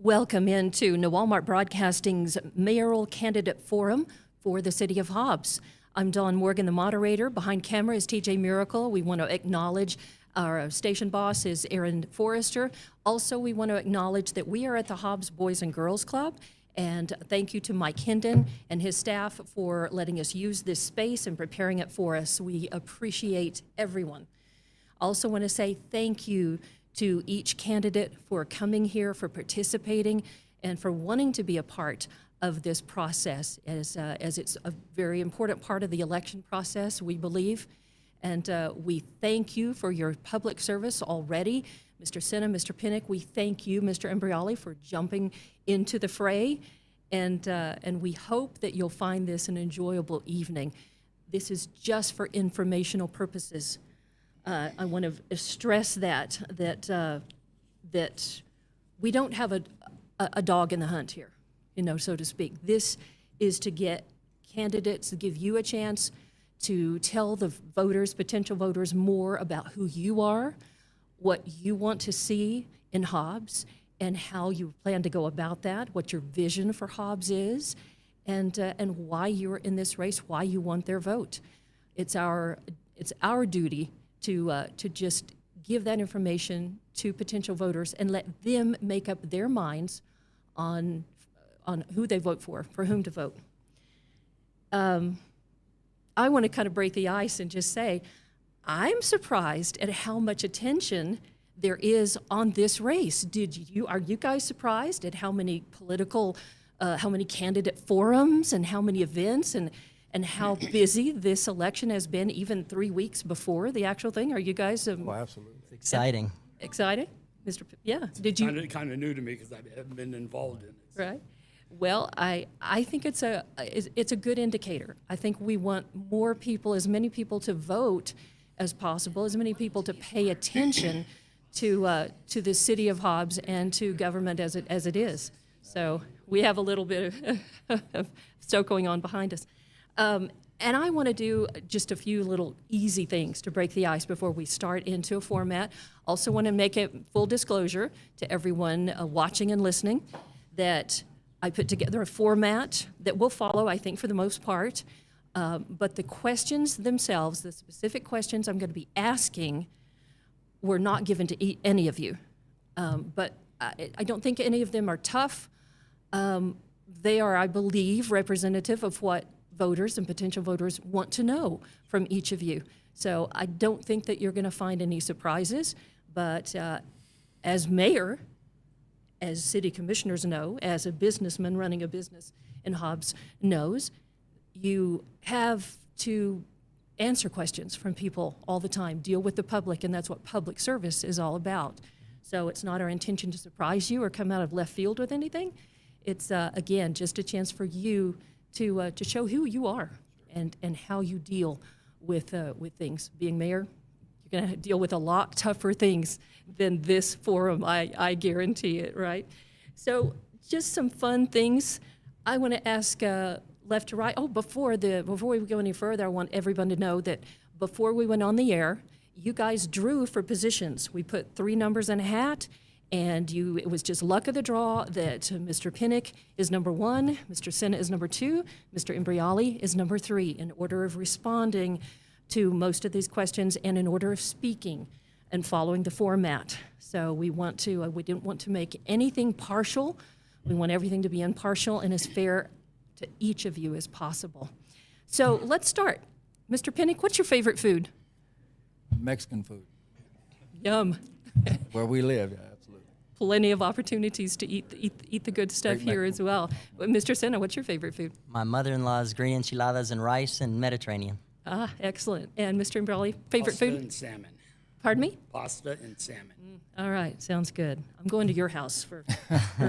Welcome into Walmart Broadcasting's Mayoral Candidate Forum for the City of Hobbs. I'm Dawn Morgan, the moderator. Behind camera is TJ Miracle. We want to acknowledge our station boss is Aaron Forrester. Also, we want to acknowledge that we are at the Hobbs Boys and Girls Club. And thank you to Mike Hendon and his staff for letting us use this space and preparing it for us. We appreciate everyone. Also want to say thank you to each candidate for coming here, for participating, and for wanting to be a part of this process, as it's a very important part of the election process, we believe. And we thank you for your public service already. Mr. Senna, Mr. Pinnock, we thank you, Mr. Imbriali, for jumping into the fray. And we hope that you'll find this an enjoyable evening. This is just for informational purposes. I want to stress that we don't have a dog in the hunt here, so to speak. This is to get candidates, to give you a chance to tell the voters, potential voters, more about who you are, what you want to see in Hobbs, and how you plan to go about that, what your vision for Hobbs is, and why you're in this race, why you want their vote. It's our duty to just give that information to potential voters and let them make up their minds on who they vote for whom to vote. I want to kind of break the ice and just say, I'm surprised at how much attention there is on this race. Are you guys surprised at how many how many candidate forums and how many events and how busy this election has been even 3 weeks before the actual thing? Are you guys? Oh, absolutely. It's exciting. Exciting? Yeah. Did you? Kind of new to me because I haven't been involved in it. Right. Well, I think it's a good indicator. I think we want more people, as many people to vote as possible, as many people to pay attention to the city of Hobbs and to government as it is. So we have a little bit of stuff going on behind us. And I want to do just a few little easy things to break the ice before we start into a format. Also want to make it full disclosure to everyone watching and listening that I put together a format that we'll follow, I think, for the most part. But the questions themselves, the specific questions I'm going to be asking, were not given to any of you. But I don't think any of them are tough. They are, I believe, representative of what voters and potential voters want to know from each of you. So I don't think that you're going to find any surprises, but as mayor, as city commissioners know, as a businessman running a business in Hobbs knows, you have to answer questions from people all the time, deal with the public, and that's what public service is all about. So it's not our intention to surprise you or come out of left field with anything. It's, again, just a chance for you to show who you are and how you deal with things. Being mayor, you're going to deal with a lot tougher things than this forum, I guarantee it, right? So just some fun things. I want to ask left to right. Oh, before we go any further, I want everyone to know that before we went on the air, you guys drew for positions. We put 3 numbers in a hat, and it was just luck of the draw that Mr. Pinnock is number 1, Mr. Senna is number 2, Mr. Imbriali is number 3, in order of responding to most of these questions and in order of speaking and following the format. So we didn't want to make anything partial. We want everything to be impartial and as fair to each of you as possible. So let's start. Mr. Pinnock, what's your favorite food? Mexican food. Yum. Where we live, yeah, absolutely. Plenty of opportunities to eat the good stuff here as well. But Mr. Senna, what's your favorite food? My mother-in-law's green enchiladas and rice and Mediterranean. Ah, excellent. And Mr. Imbriali, favorite Pasta food? and salmon. Pardon me? Pasta and salmon. All right, sounds good. I'm going to your house for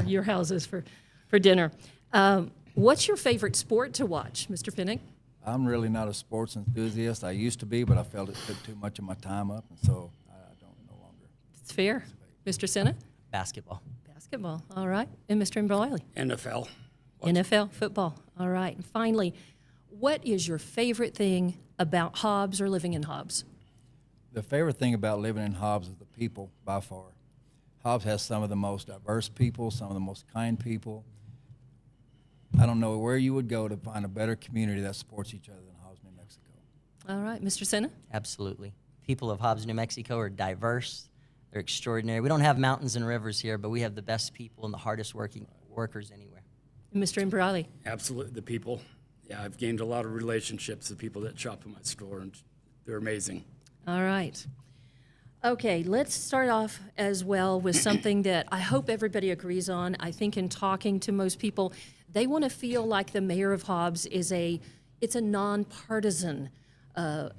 your houses for dinner. What's your favorite sport to watch, Mr. Pinnock? I'm really not a sports enthusiast. I used to be, but I felt it took too much of my time up, and so I don't no longer. It's fair. Mr. Senna? Basketball. Basketball, all right. And Mr. Imbriali? NFL. NFL, football, all right. And finally, what is your favorite thing about Hobbs or living in Hobbs? The favorite thing about living in Hobbs is the people, by far. Hobbs has some of the most diverse people, some of the most kind people. I don't know where you would go to find a better community that supports each other than Hobbs, New Mexico. All right, Mr. Senna? Absolutely. People of Hobbs, New Mexico are diverse. They're extraordinary. We don't have mountains and rivers here, but we have the best people and the hardest working workers anywhere. Mr. Imbrali? Absolutely, the people. Yeah, I've gained a lot of relationships, the people that shop in my store, and they're amazing. All right. Okay, let's start off as well with something that I hope everybody agrees on. I think in talking to most people, they want to feel like the mayor of Hobbs is it's a nonpartisan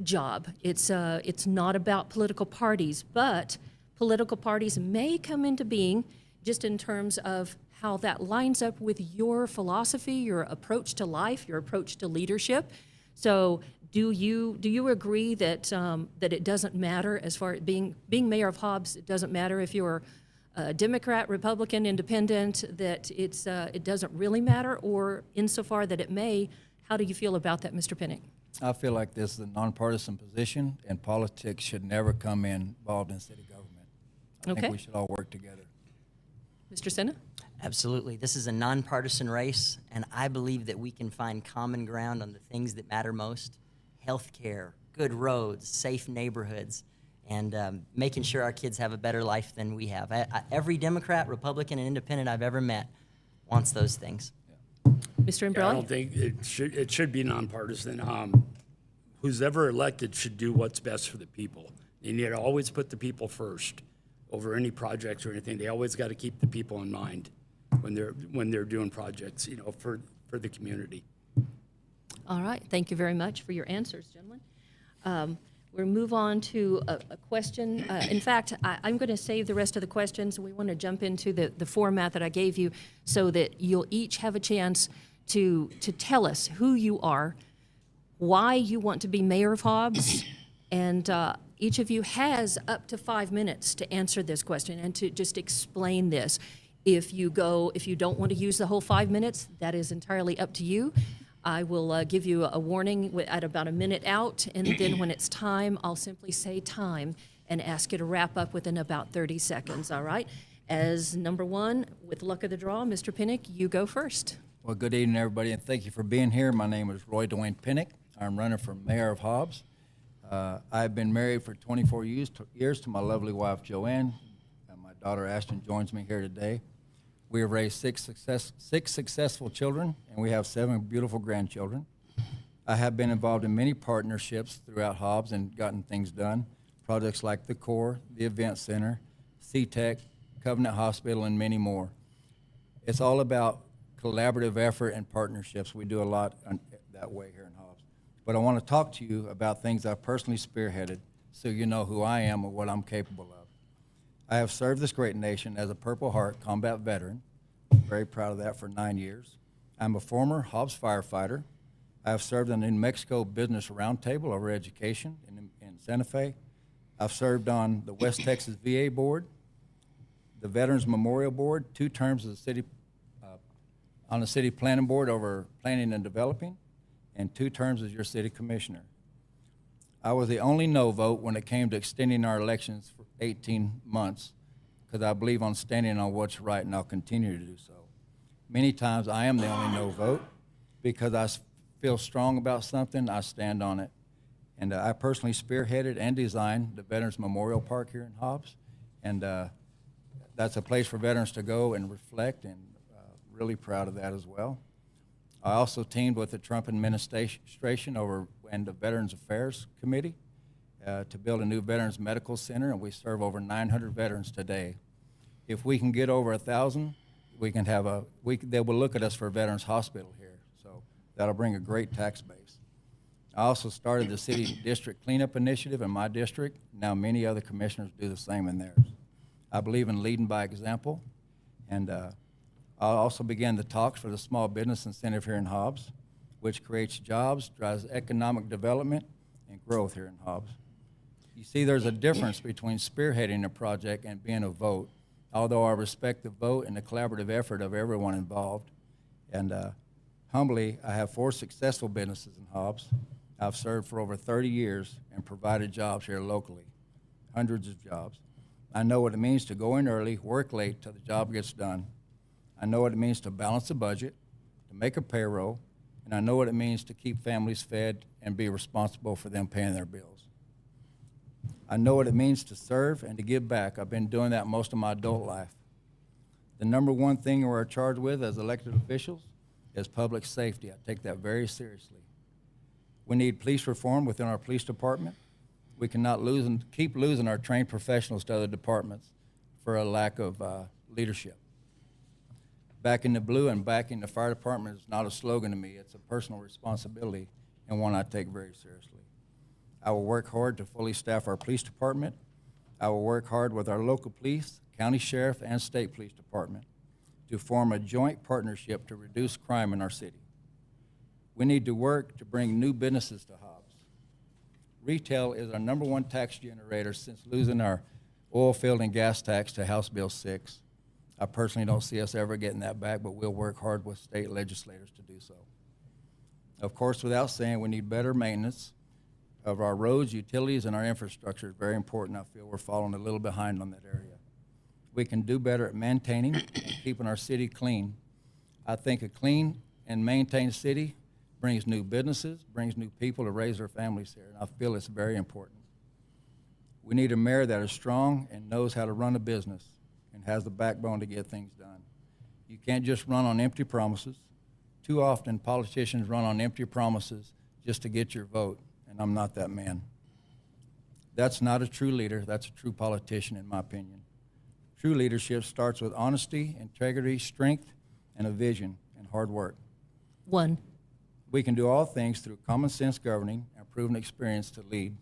job. It's not about political parties, but political parties may come into being just in terms of how that lines up with your philosophy, your approach to life, your approach to leadership. So do you agree that that it doesn't matter as far as being mayor of Hobbs? It doesn't matter if you're a Democrat, Republican, Independent. That it doesn't really matter, or insofar that it may. How do you feel about that, Mr. Pinnock? I feel like this is a nonpartisan position, and politics should never come involved in city government. I Okay. think we should all work together. Mr. Senna? Absolutely. This is a nonpartisan race, and I believe that we can find common ground on the things that matter most: healthcare, good roads, safe neighborhoods, and making sure our kids have a better life than we have. Every Democrat, Republican, and Independent I've ever met wants those things. Mr. Yeah, I Imbrali? don't think it should be nonpartisan. Who's ever elected should do what's best for the people. You need to always put the people first over any projects or anything. They always got to keep the people in mind when they're doing projects, for the community. All right. Thank you very much for your answers, gentlemen. We'll move on to a question. In fact, I'm going to save the rest of the questions. We want to jump into the format that I gave you so that you'll each have a chance to tell us who you are, why you want to be mayor of Hobbs, and each of you has up to 5 minutes to answer this question and to just explain this. If you don't want to use the whole 5 minutes, that is entirely up to you. I will give you a warning at about a minute out, and then when it's time, I'll simply say time and ask you to wrap up within about 30 seconds, all right? As number one, with luck of the draw, Mr. Pinnock, you go first. Well, good evening, everybody, and thank you for being here. My name is Roy Dwayne Pinnock. I'm running for mayor of Hobbs. I've been married for 24 years to my lovely wife, Joanne, and my daughter, Ashton, joins me here today. We have raised six successful children, and we have 7 beautiful grandchildren. I have been involved in many partnerships throughout Hobbs and gotten things done. Projects like the Corps, the Event Center, C-Tech, Covenant Hospital, and many more. It's all about collaborative effort and partnerships. We do a lot that way here in Hobbs. But I want to talk to you about things I've personally spearheaded so you know who I am and what I'm capable of. I have served this great nation as a Purple Heart combat veteran. I'm very proud of that for 9 years. I'm a former Hobbs firefighter. I have served on the New Mexico Business Roundtable over education in Santa Fe. I've served on the West Texas VA Board, the Veterans Memorial Board, 2 terms of the city on the City Planning Board over planning and developing, and 2 terms as your city commissioner. I was the only no vote when it came to extending our elections for 18 months because I believe on standing on what's right, and I'll continue to do so. Many times I am the only no vote because I feel strong about something, I stand on it. And I personally spearheaded and designed the Veterans Memorial Park here in Hobbs, and that's a place for veterans to go and reflect, and really proud of that as well. I also teamed with the Trump administration and the Veterans Affairs Committee to build a new Veterans Medical Center, and we serve over 900 veterans today. If we can get over 1,000, we can have they will look at us for a Veterans Hospital here, so that'll bring a great tax base. I also started the City District Cleanup Initiative in my district. Now many other commissioners do the same in theirs. I believe in leading by example, and I also began the talks for the Small Business Incentive here in Hobbs, which creates jobs, drives economic development, and growth here in Hobbs. You see, there's a difference between spearheading a project and being a vote, although I respect the vote and the collaborative effort of everyone involved. And humbly, I have 4 successful businesses in Hobbs. I've served for over 30 years and provided jobs here locally, hundreds of jobs. I know what it means to go in early, work late till the job gets done. I know what it means to balance a budget, to make a payroll, and I know what it means to keep families fed and be responsible for them paying their bills. I know what it means to serve and to give back. I've been doing that most of my adult life. The number one thing we're charged with as elected officials is public safety. I take that very seriously. We need police reform within our police department. We cannot keep losing our trained professionals to other departments for a lack of leadership. Backing the blue and backing the fire department is not a slogan to me. It's a personal responsibility and one I take very seriously. I will work hard to fully staff our police department. I will work hard with our local police, county sheriff, and state police department to form a joint partnership to reduce crime in our city. We need to work to bring new businesses to Hobbs. Retail is our number one tax generator since losing our oil field and gas tax to House Bill 6. I personally don't see us ever getting that back, but we'll work hard with state legislators to do so. Of course, without saying, we need better maintenance of our roads, utilities, and our infrastructure. It's very important. I feel we're falling a little behind on that area. We can do better at maintaining and keeping our city clean. I think a clean and maintained city brings new businesses, brings new people to raise their families here, and I feel it's very important. We need a mayor that is strong and knows how to run a business and has the backbone to get things done. You can't just run on empty promises. Too often, politicians run on empty promises just to get your vote, and I'm not that man. That's not a true leader. That's a true politician, in my opinion. True leadership starts with honesty, integrity, strength, and a vision and hard work. One. We can do all things through common sense governing and proven experience to lead.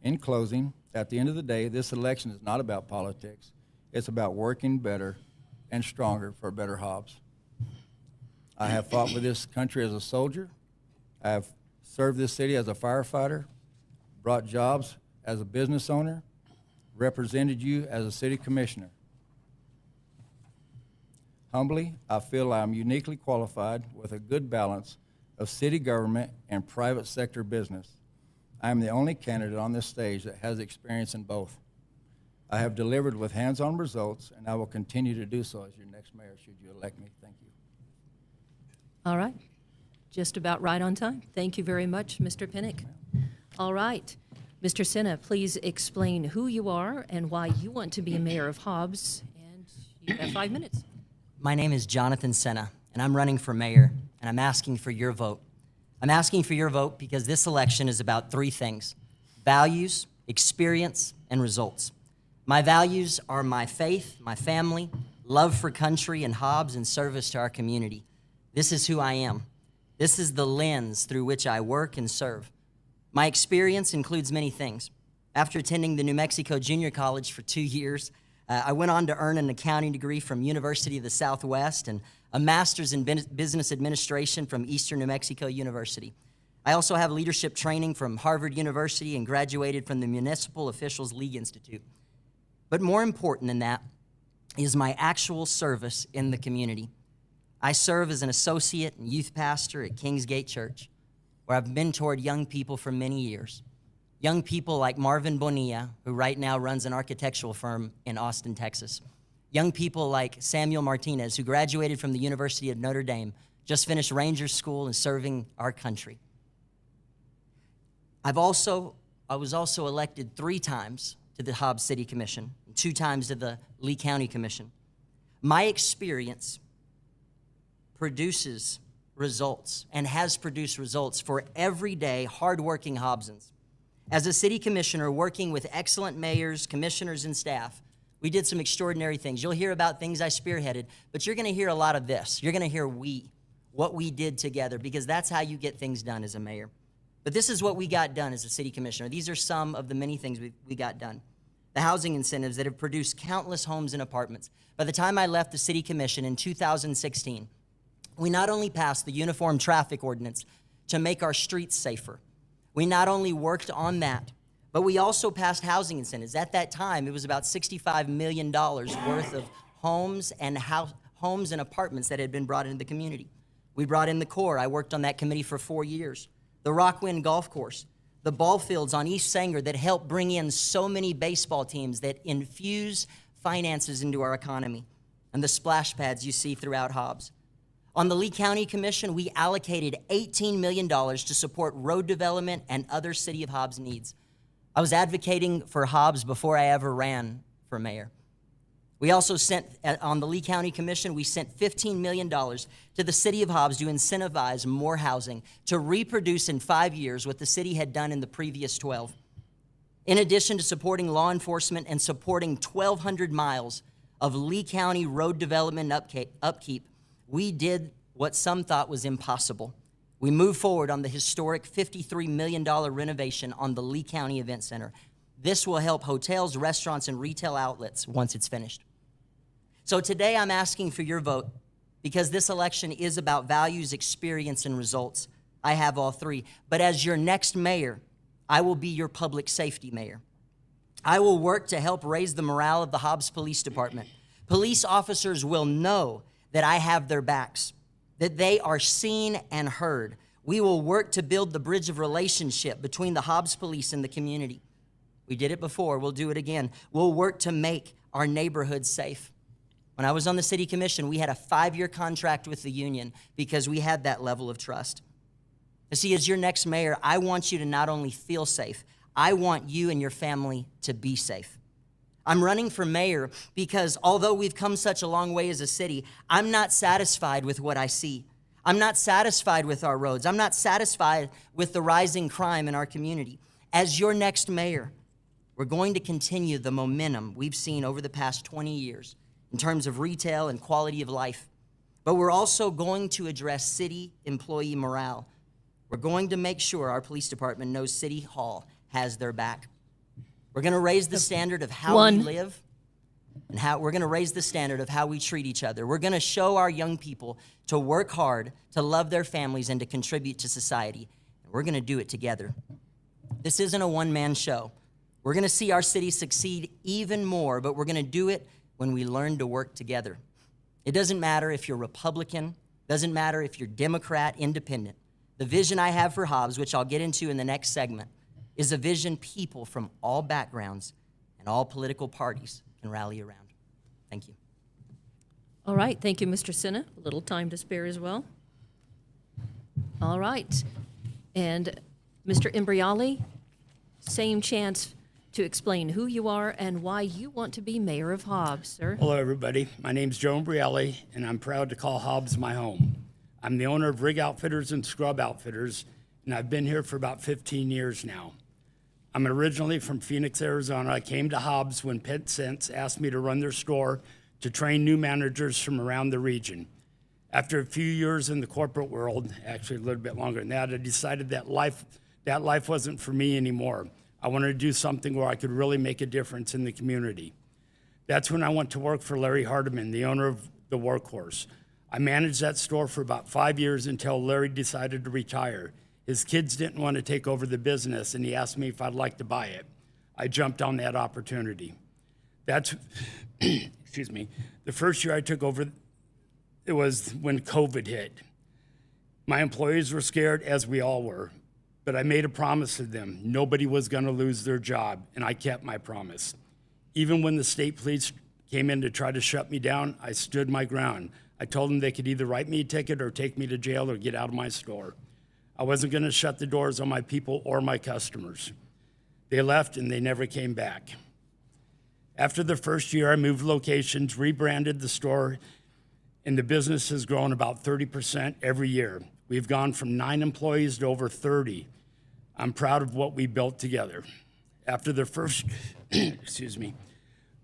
In closing, at the end of the day, this election is not about politics. It's about working better and stronger for a better Hobbs. I have fought with this country as a soldier. I have served this city as a firefighter, brought jobs as a business owner, represented you as a city commissioner. Humbly, I feel I am uniquely qualified with a good balance of city government and private sector business. I am the only candidate on this stage that has experience in both. I have delivered with hands-on results, and I will continue to do so as your next mayor should you elect me. Thank you. All right. Just about right on time. Thank you very much, Mr. Pinnock. All right. Mr. Senna, please explain who you are and why you want to be a mayor of Hobbs, and you have 5 minutes. My name is Jonathan Senna, and I'm running for mayor, and I'm asking for your vote. I'm asking for your vote because this election is about three things: values, experience, and results. My values are my faith, my family, love for country and Hobbs, and service to our community. This is who I am. This is the lens through which I work and serve. My experience includes many things. After attending the New Mexico Junior College for 2 years, I went on to earn an accounting degree from University of the Southwest and a master's in business administration from Eastern New Mexico University. I also have leadership training from Harvard University and graduated from the Municipal Officials League Institute. But more important than that is my actual service in the community. I serve as an associate and youth pastor at Kingsgate Church, where I've mentored young people for many years. Young people like Marvin Bonilla, who right now runs an architectural firm in Austin, Texas. Young people like Samuel Martinez, who graduated from the University of Notre Dame, just finished Ranger School and serving our country. I was also elected 3 times to the Hobbs City Commission, and 2 times to the Lee County Commission. My experience produces results and has produced results for everyday, hardworking Hobbsans. As a city commissioner working with excellent mayors, commissioners, and staff, we did some extraordinary things. You'll hear about things I spearheaded, but you're going to hear a lot of this. You're going to hear what we did together, because that's how you get things done as a mayor. But this is what we got done as a city commissioner. These are some of the many things we got done. The housing incentives that have produced countless homes and apartments. By the time I left the city commission in 2016, we not only passed the Uniform Traffic Ordinance to make our streets safer, we not only worked on that, but we also passed housing incentives. At that time, it was about $65 million worth of homes and apartments that had been brought into the community. We brought in the Corps. I worked on that committee for 4 years. The Rockwind Golf Course, the ball fields on East Sanger that help bring in so many baseball teams that infuse finances into our economy, and the splash pads you see throughout Hobbs. On the Lee County Commission, we allocated $18 million to support road development and other City of Hobbs needs. I was advocating for Hobbs before I ever ran for mayor. We also sent, on the Lee County Commission, we sent $15 million to the City of Hobbs to incentivize more housing, to reproduce in 5 years what the city had done in the previous 12. In addition to supporting law enforcement and supporting 1,200 miles of Lee County road development upkeep, we did what some thought was impossible. We moved forward on the historic $53 million renovation on the Lee County Event Center. This will help hotels, restaurants, and retail outlets once it's finished. So today I'm asking for your vote because this election is about values, experience, and results. I have all three. But as your next mayor, I will be your public safety mayor. I will work to help raise the morale of the Hobbs Police Department. Police officers will know that I have their backs, that they are seen and heard. We will work to build the bridge of relationship between the Hobbs Police and the community. We did it before, we'll do it again. We'll work to make our neighborhoods safe. When I was on the city commission, we had a 5-year contract with the union because we had that level of trust. You see, as your next mayor, I want you to not only feel safe, I want you and your family to be safe. I'm running for mayor because although we've come such a long way as a city, I'm not satisfied with what I see. I'm not satisfied with our roads. I'm not satisfied with the rising crime in our community. As your next mayor, we're going to continue the momentum we've seen over the past 20 years in terms of retail and quality of life. But we're also going to address city employee morale. We're going to make sure our police department knows City Hall has their back. We're going to raise the standard of how we live and how we're going to raise the standard of how we treat each other. We're going to show our young people to work hard, to love their families, and to contribute to society. And we're going to do it together. This isn't a one-man show. We're going to see our city succeed even more, but we're going to do it when we learn to work together. It doesn't matter if you're Republican, doesn't matter if you're Democrat, Independent. The vision I have for Hobbs, which I'll get into in the next segment, is a vision people from all backgrounds and all political parties can rally around. Thank you. All right, thank you, Mr. Sinna. A little time to spare as well. All right, and Mr. Imbriali, same chance to explain who you are and why you want to be mayor of Hobbs, sir. Hello, everybody. My name's Joe Imbriali, and I'm proud to call Hobbs my home. I'm the owner of Rig Outfitters and Scrub Outfitters, and I've been here for about 15 years now. I'm originally from Phoenix, Arizona. I came to Hobbs when Pet Sense asked me to run their store to train new managers from around the region. After a few years in the corporate world, actually a little bit longer than that, I decided that life wasn't for me anymore. I wanted to do something where I could really make a difference in the community. That's when I went to work for Larry Hardiman, the owner of the Workhorse. I managed that store for about 5 years until Larry decided to retire. His kids didn't want to take over the business, and he asked me if I'd like to buy it. I jumped on that opportunity. That's, excuse me, the first year I took over, it was when COVID hit. My employees were scared, as we all were, but I made a promise to them. Nobody was going to lose their job, and I kept my promise. Even when the state police came in to try to shut me down, I stood my ground. I told them they could either write me a ticket or take me to jail or get out of my store. I wasn't going to shut the doors on my people or my customers. They left and they never came back. After the first year, I moved locations, rebranded the store, and the business has grown about 30% every year. We've gone from 9 employees to over 30. I'm proud of what we built together. After the first, excuse me,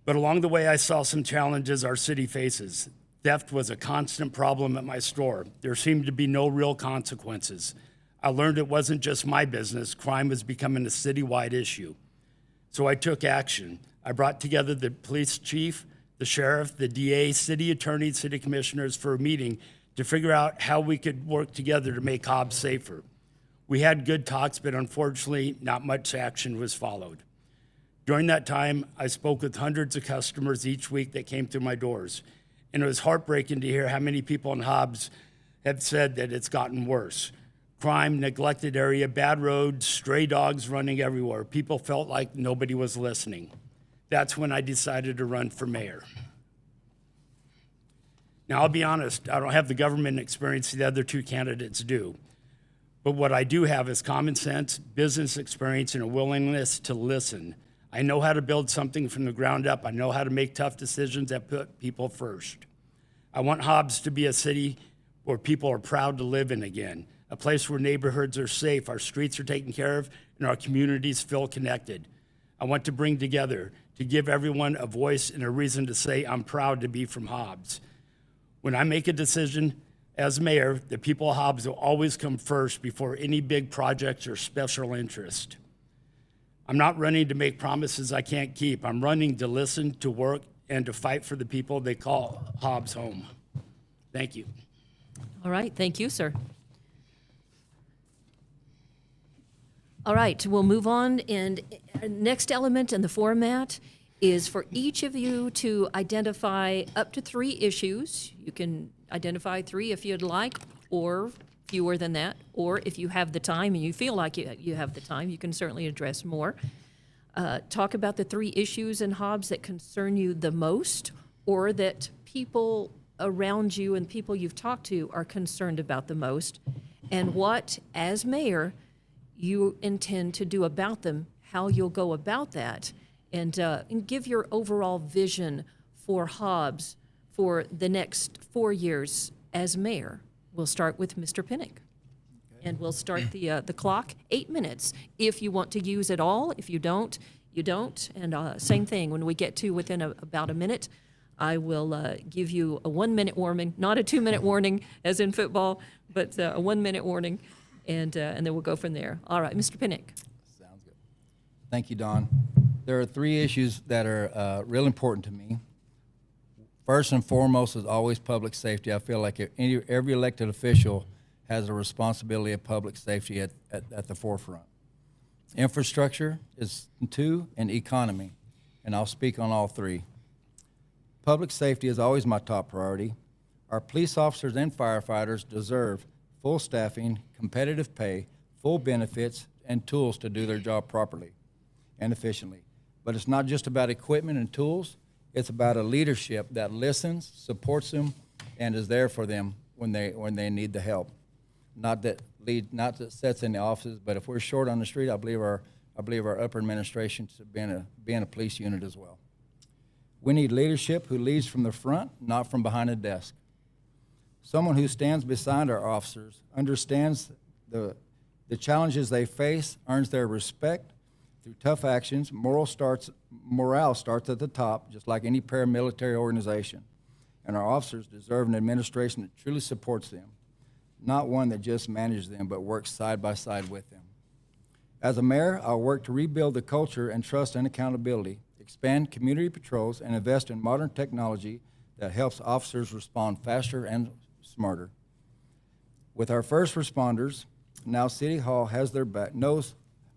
but along the way, I saw some challenges our city faces. Theft was a constant problem at my store. There seemed to be no real consequences. I learned it wasn't just my business. Crime was becoming a citywide issue. So I took action. I brought together the police chief, the sheriff, the DA, city attorney, city commissioners for a meeting to figure out how we could work together to make Hobbs safer. We had good talks, but unfortunately, not much action was followed. During that time, I spoke with hundreds of customers each week that came through my doors, and it was heartbreaking to hear how many people in Hobbs have said that it's gotten worse. crime, neglected area, bad roads, stray dogs running everywhere. People felt like nobody was listening. That's when I decided to run for mayor. Now, I'll be honest, I don't have the government experience the other two candidates do. But what I do have is common sense, business experience, and a willingness to listen. I know how to build something from the ground up. I know how to make tough decisions that put people first. I want Hobbs to be a city where people are proud to live in again, a place where neighborhoods are safe, our streets are taken care of, and our communities feel connected. I want to bring together, to give everyone a voice and a reason to say, I'm proud to be from Hobbs. When I make a decision as mayor, the people of Hobbs will always come first before any big projects or special interest. I'm not running to make promises I can't keep. I'm running to listen, to work, and to fight for the people they call Hobbs home. Thank you. All right, thank you, sir. All right, we'll move on, and next element in the format is for each of you to identify up to 3 issues. You can identify 3 if you'd like, or fewer than that, or if you have the time and you feel like you have the time, you can certainly address more. Talk about the 3 issues in Hobbs that concern you the most, or that people around you and people you've talked to are concerned about the most, and what, as mayor, you intend to do about them, how you'll go about that, and give your overall vision for Hobbs for the next 4 years as mayor. We'll start with Mr. Pinnock. And we'll start the clock, 8 minutes. If you want to use it all, if you don't, you don't. And same thing, when we get to within about a minute, I will give you a 1 minute warning, not a 2 minute warning as in football, but a 1 minute warning, and then we'll go from there. All right, Mr. Pinnock. Sounds good. Thank you, Don. There are 3 issues that are real important to me. First and foremost is always public safety. I feel like every elected official has a responsibility of public safety at the forefront. Infrastructure is 2, and economy, and I'll speak on all 3. Public safety is always my top priority. Our police officers and firefighters deserve full staffing, competitive pay, full benefits, and tools to do their job properly and efficiently. But it's not just about equipment and tools. It's about a leadership that listens, supports them, and is there for them when they need the help. Not that sits in the offices, but if we're short on the street, I believe our upper administration should be in a police unit as well. We need leadership who leads from the front, not from behind a desk. Someone who stands beside our officers, understands the challenges they face, earns their respect through tough actions. Morale starts at the top, just like any paramilitary organization. And our officers deserve an administration that truly supports them, not one that just manages them, but works side by side with them. As a mayor, I'll work to rebuild the culture and trust and accountability, expand community patrols, and invest in modern technology that helps officers respond faster and smarter. With our first responders, now City Hall has their back.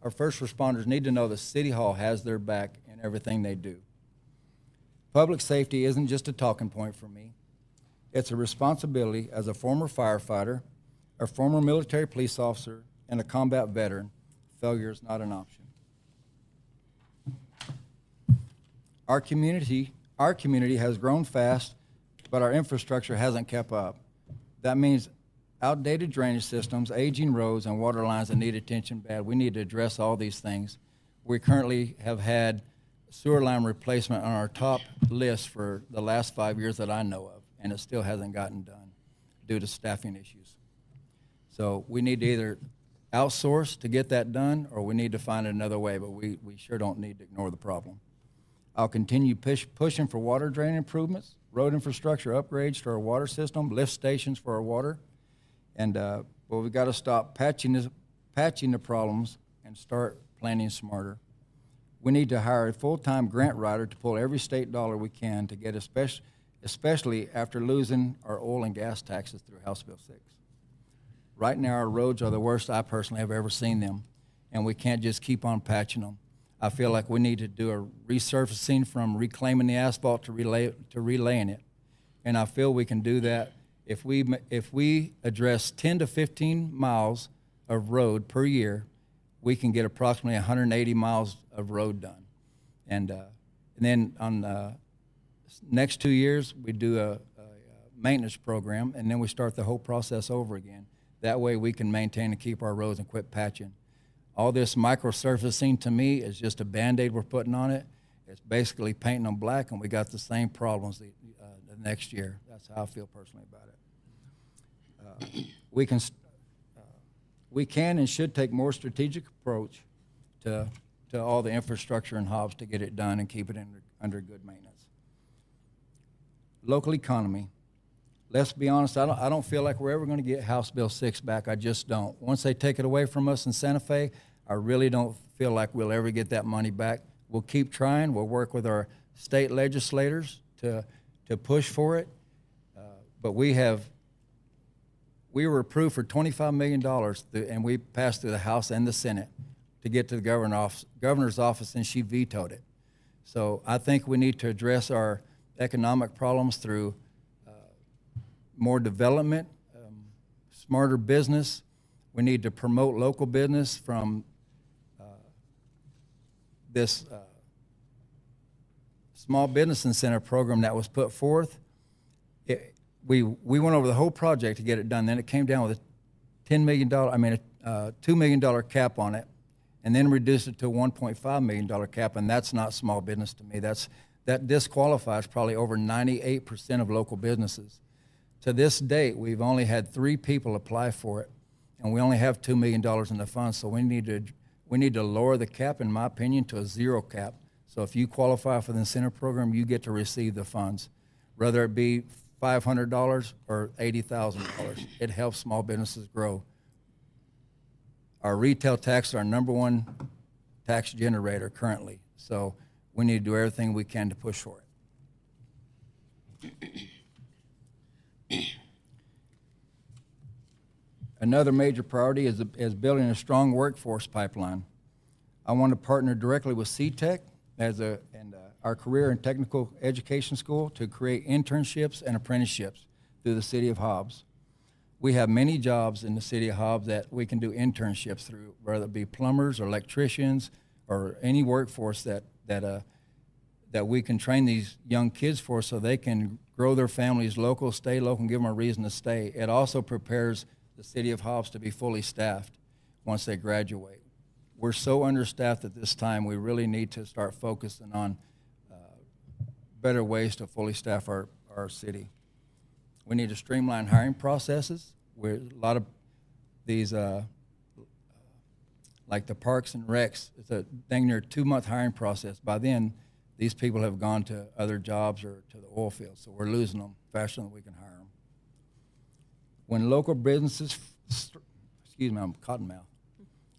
Our first responders need to know that City Hall has their back in everything they do. Public safety isn't just a talking point for me. It's a responsibility as a former firefighter, a former military police officer, and a combat veteran. Failure is not an option. Our community has grown fast, but our infrastructure hasn't kept up. That means outdated drainage systems, aging roads, and water lines that need attention bad. We need to address all these things. We currently have had sewer line replacement on our top list for the last 5 years that I know of, and it still hasn't gotten done due to staffing issues. So we need to either outsource to get that done, or we need to find another way, but we sure don't need to ignore the problem. I'll continue pushing for water drain improvements, road infrastructure upgrades to our water system, lift stations for our water, and we've got to stop patching the problems and start planning smarter. We need to hire a full-time grant writer to pull every state dollar we can to get, especially after losing our oil and gas taxes through House Bill 6. Right now, our roads are the worst I personally have ever seen them, and we can't just keep on patching them. I feel like we need to do a resurfacing from reclaiming the asphalt to relaying it, and I feel we can do that if we address 10 to 15 miles of road per year, we can get approximately 180 miles of road done. And then on next 2 years, we do a maintenance program, and then we start the whole process over again. That way we can maintain and keep our roads and quit patching. All this microsurfacing to me is just a Band-Aid we're putting on it. It's basically painting them black, and we got the same problems the next year. That's how I feel personally about it. We can and should take more strategic approach to all the infrastructure in Hobbs to get it done and keep it under good maintenance. Local economy. Let's be honest, I don't feel like we're ever going to get House Bill 6 back. I just don't. Once they take it away from us in Santa Fe, I really don't feel like we'll ever get that money back. We'll keep trying. We'll work with our state legislators to push for it. But we were approved for $25 million, and we passed through the House and the Senate to get to the governor's office, and she vetoed it. So I think we need to address our economic problems through more development, smarter business. We need to promote local business from this small business incentive program that was put forth. We went over the whole project to get it done. Then it came down with a $2 million cap on it, and then reduced it to a $1.5 million cap, and that's not small business to me. That disqualifies probably over 98% of local businesses. To this date, we've only had 3 people apply for it, and we only have $2 million in the funds. So we need to lower the cap, in my opinion, to a 0 cap. So if you qualify for the incentive program, you get to receive the funds, whether it be $500 or $80,000. It helps small businesses grow. Our retail tax is our #1 tax generator currently, so we need to do everything we can to push for it. Another major priority is building a strong workforce pipeline. I want to partner directly with CTEC and our career and technical education school to create internships and apprenticeships through the city of Hobbs. We have many jobs in the city of Hobbs that we can do internships through, whether it be plumbers or electricians or any workforce that we can train these young kids for, so they can grow their families local, stay local, and give them a reason to stay. It also prepares the city of Hobbs to be fully staffed once they graduate. We're so understaffed at this time, we really need to start focusing on better ways to fully staff our city. We need to streamline hiring processes. Where a lot of these, like the parks and recs, it's a dang near 2-month hiring process. By then, these people have gone to other jobs or to the oil field, so we're losing them faster than we can hire them. When local businesses, excuse me, I'm cottonmouth.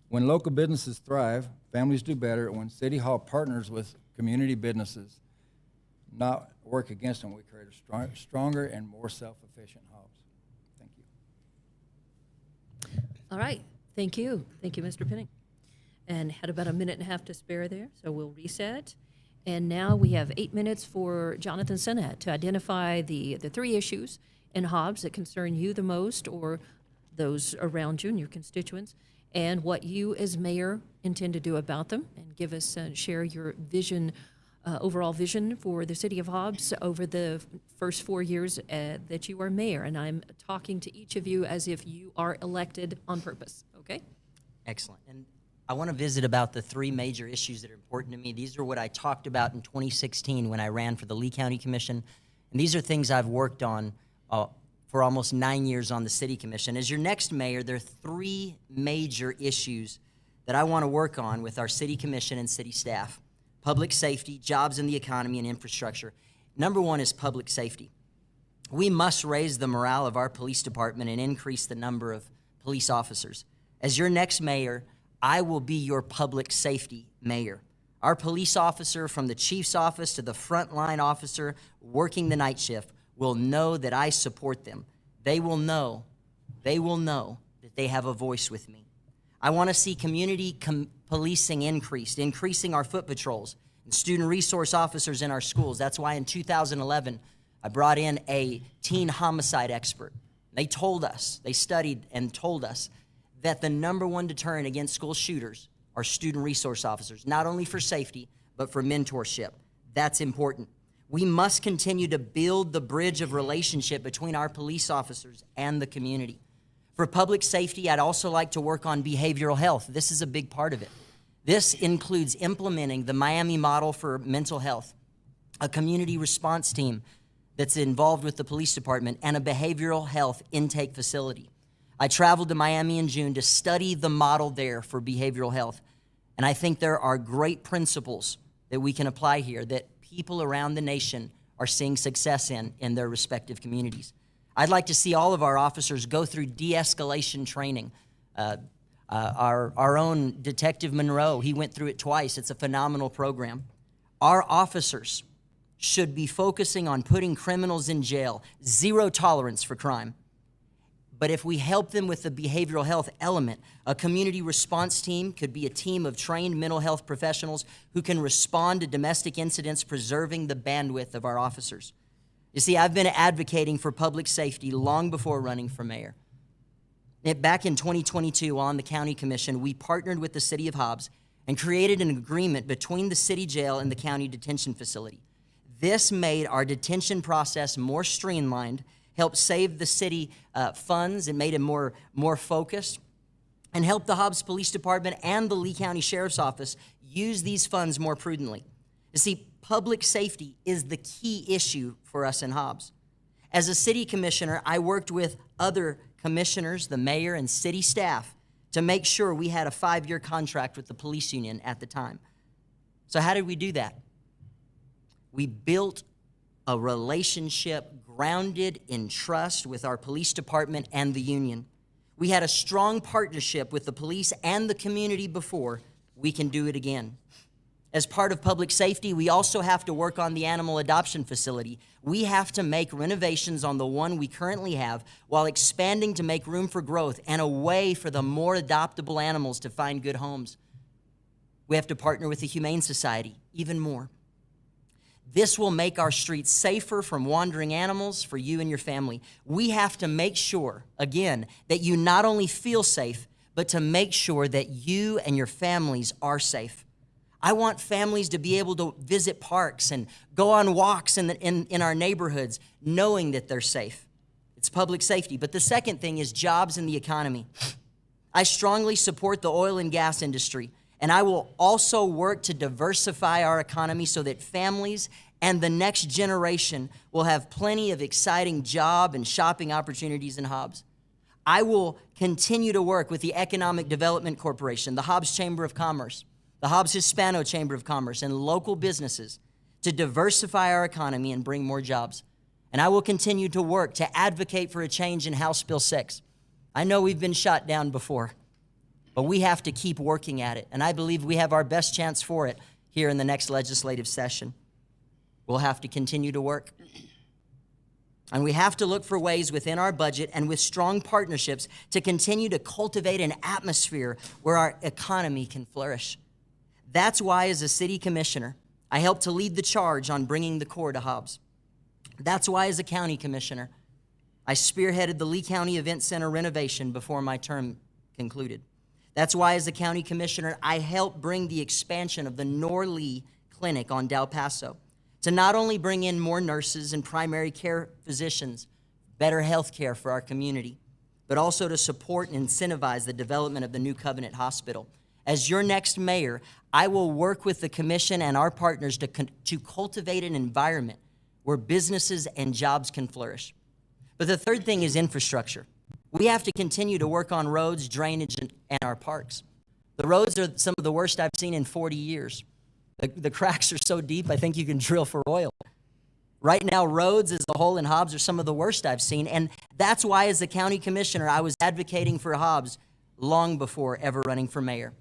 When local businesses thrive, families do better. When City Hall partners with community businesses, not work against them, we create a stronger and more self-efficient Hobbs. Thank you. All right. Thank you. Thank you, Mr. Penning. And had about a minute and a half to spare there, so we'll reset. And now we have 8 minutes for Jonathan Sinnott to identify the 3 issues in Hobbs that concern you the most, or those around you and your constituents, and what you as mayor intend to do about them, and give us, share your vision, overall vision for the city of Hobbs over the first 4 years that you are mayor. And I'm talking to each of you as if you are elected on purpose, okay? Excellent. And I want to visit about the 3 major issues that are important to me. These are what I talked about in 2016 when I ran for the Lee County Commission. And these are things I've worked on for almost 9 years on the city commission. As your next mayor, there are 3 major issues that I want to work on with our city commission and city staff: public safety, jobs in the economy, and infrastructure. Number 1 is public safety. We must raise the morale of our police department and increase the number of police officers. As your next mayor, I will be your public safety mayor. Our police officer, from the chief's office to the frontline officer working the night shift, will know that I support them. They will know that they have a voice with me. I want to see community policing increasing our foot patrols and student resource officers in our schools. That's why in 2011, I brought in a teen homicide expert. They told us, they studied and told us that the #1 deterrent against school shooters are student resource officers, not only for safety, but for mentorship. That's important. We must continue to build the bridge of relationship between our police officers and the community. For public safety, I'd also like to work on behavioral health. This is a big part of it. This includes implementing the Miami model for mental health, a community response team that's involved with the police department, and a behavioral health intake facility. I traveled to Miami in June to study the model there for behavioral health, and I think there are great principles that we can apply here that people around the nation are seeing success in their respective communities. I'd like to see all of our officers go through de-escalation training. Our own Detective Monroe, he went through it twice. It's a phenomenal program. Our officers should be focusing on putting criminals in jail, zero tolerance for crime. But if we help them with the behavioral health element, a community response team could be a team of trained mental health professionals who can respond to domestic incidents, preserving the bandwidth of our officers. You see, I've been advocating for public safety long before running for mayor. Back in 2022, on the county commission, we partnered with the city of Hobbs and created an agreement between the city jail and the county detention facility. This made our detention process more streamlined, helped save the city funds, and made it more focused, and helped the Hobbs Police Department and the Lee County Sheriff's Office use these funds more prudently. You see, public safety is the key issue for us in Hobbs. As a city commissioner, I worked with other commissioners, the mayor, and city staff to make sure we had a 5-year contract with the police union at the time. So how did we do that? We built a relationship grounded in trust with our police department and the union. We had a strong partnership with the police and the community before. We can do it again. As part of public safety, we also have to work on the animal adoption facility. We have to make renovations on the one we currently have while expanding to make room for growth and a way for the more adoptable animals to find good homes. We have to partner with the Humane Society even more. This will make our streets safer from wandering animals for you and your family. We have to make sure, again, that you not only feel safe, but to make sure that you and your families are safe. I want families to be able to visit parks and go on walks in our neighborhoods, knowing that they're safe. It's public safety. But the second thing is jobs and the economy. I strongly support the oil and gas industry, and I will also work to diversify our economy so that families and the next generation will have plenty of exciting job and shopping opportunities in Hobbs. I will continue to work with the Economic Development Corporation, the Hobbs Chamber of Commerce, the Hobbs Hispano Chamber of Commerce, and local businesses to diversify our economy and bring more jobs. And I will continue to work to advocate for a change in House Bill 6. I know we've been shot down before, but we have to keep working at it. And I believe we have our best chance for it here in the next legislative session. We'll have to continue to work. And we have to look for ways within our budget and with strong partnerships to continue to cultivate an atmosphere where our economy can flourish. That's why, as a city commissioner, I helped to lead the charge on bringing the Corps to Hobbs. That's why, as a county commissioner, I spearheaded the Lee County Event Center renovation before my term concluded. That's why, as a county commissioner, I helped bring the expansion of the Nor-Lee Clinic on Del Paso to not only bring in more nurses and primary care physicians, better health care for our community, but also to support and incentivize the development of the New Covenant Hospital. As your next mayor, I will work with the commission and our partners to cultivate an environment where businesses and jobs can flourish. But the third thing is infrastructure. We have to continue to work on roads, drainage, and our parks. The roads are some of the worst I've seen in 40 years. The cracks are so deep, I think you can drill for oil. Right now, roads as a whole in Hobbs are some of the worst I've seen, and that's why, as the county commissioner, I was advocating for Hobbs long before ever running for mayor.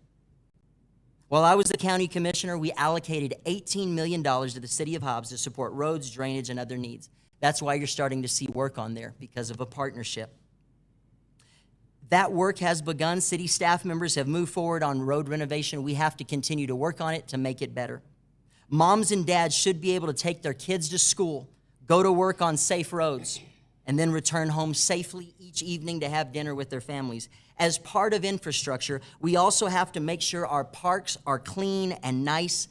While I was the county commissioner, we allocated $18 million to the city of Hobbs to support roads, drainage, and other needs. That's why you're starting to see work on there, because of a partnership. That work has begun. City staff members have moved forward on road renovation. We have to continue to work on it to make it better. Moms and dads should be able to take their kids to school, go to work on safe roads, and then return home safely each evening to have dinner with their families. As part of infrastructure, we also have to make sure our parks are clean and nice.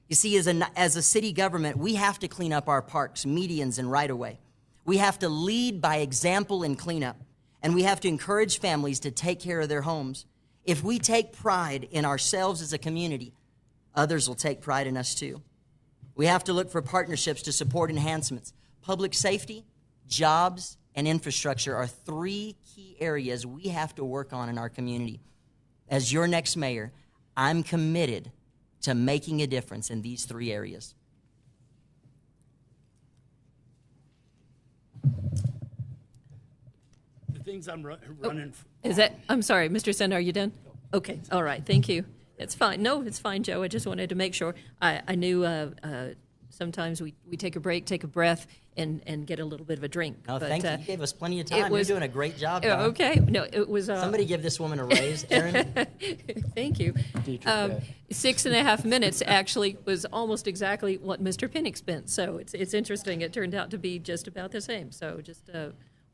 You see, as a city government, we have to clean up our parks, medians, and right-of-way. We have to lead by example in cleanup, and we have to encourage families to take care of their homes. If we take pride in ourselves as a community, others will take pride in us too. We have to look for partnerships to support enhancements. Public safety, jobs, and infrastructure are 3 key areas we have to work on in our community. As your next mayor, I'm committed to making a difference in these 3 areas. The things I'm running. Is that, I'm sorry, Mr. Sender, are you done? Okay, all right, thank you. It's fine. No, it's fine, Joe. I just wanted to make sure. I knew sometimes we take a break, take a breath, and get a little bit of a drink. Oh, But, thank you. You gave us plenty of time. You're doing a great job, Don. Okay, no, it was. Somebody give this woman a raise, Aaron. Thank you. 6.5 minutes actually was almost exactly what Mr. Pinnock spent. So it's interesting. It turned out to be just about the same. So just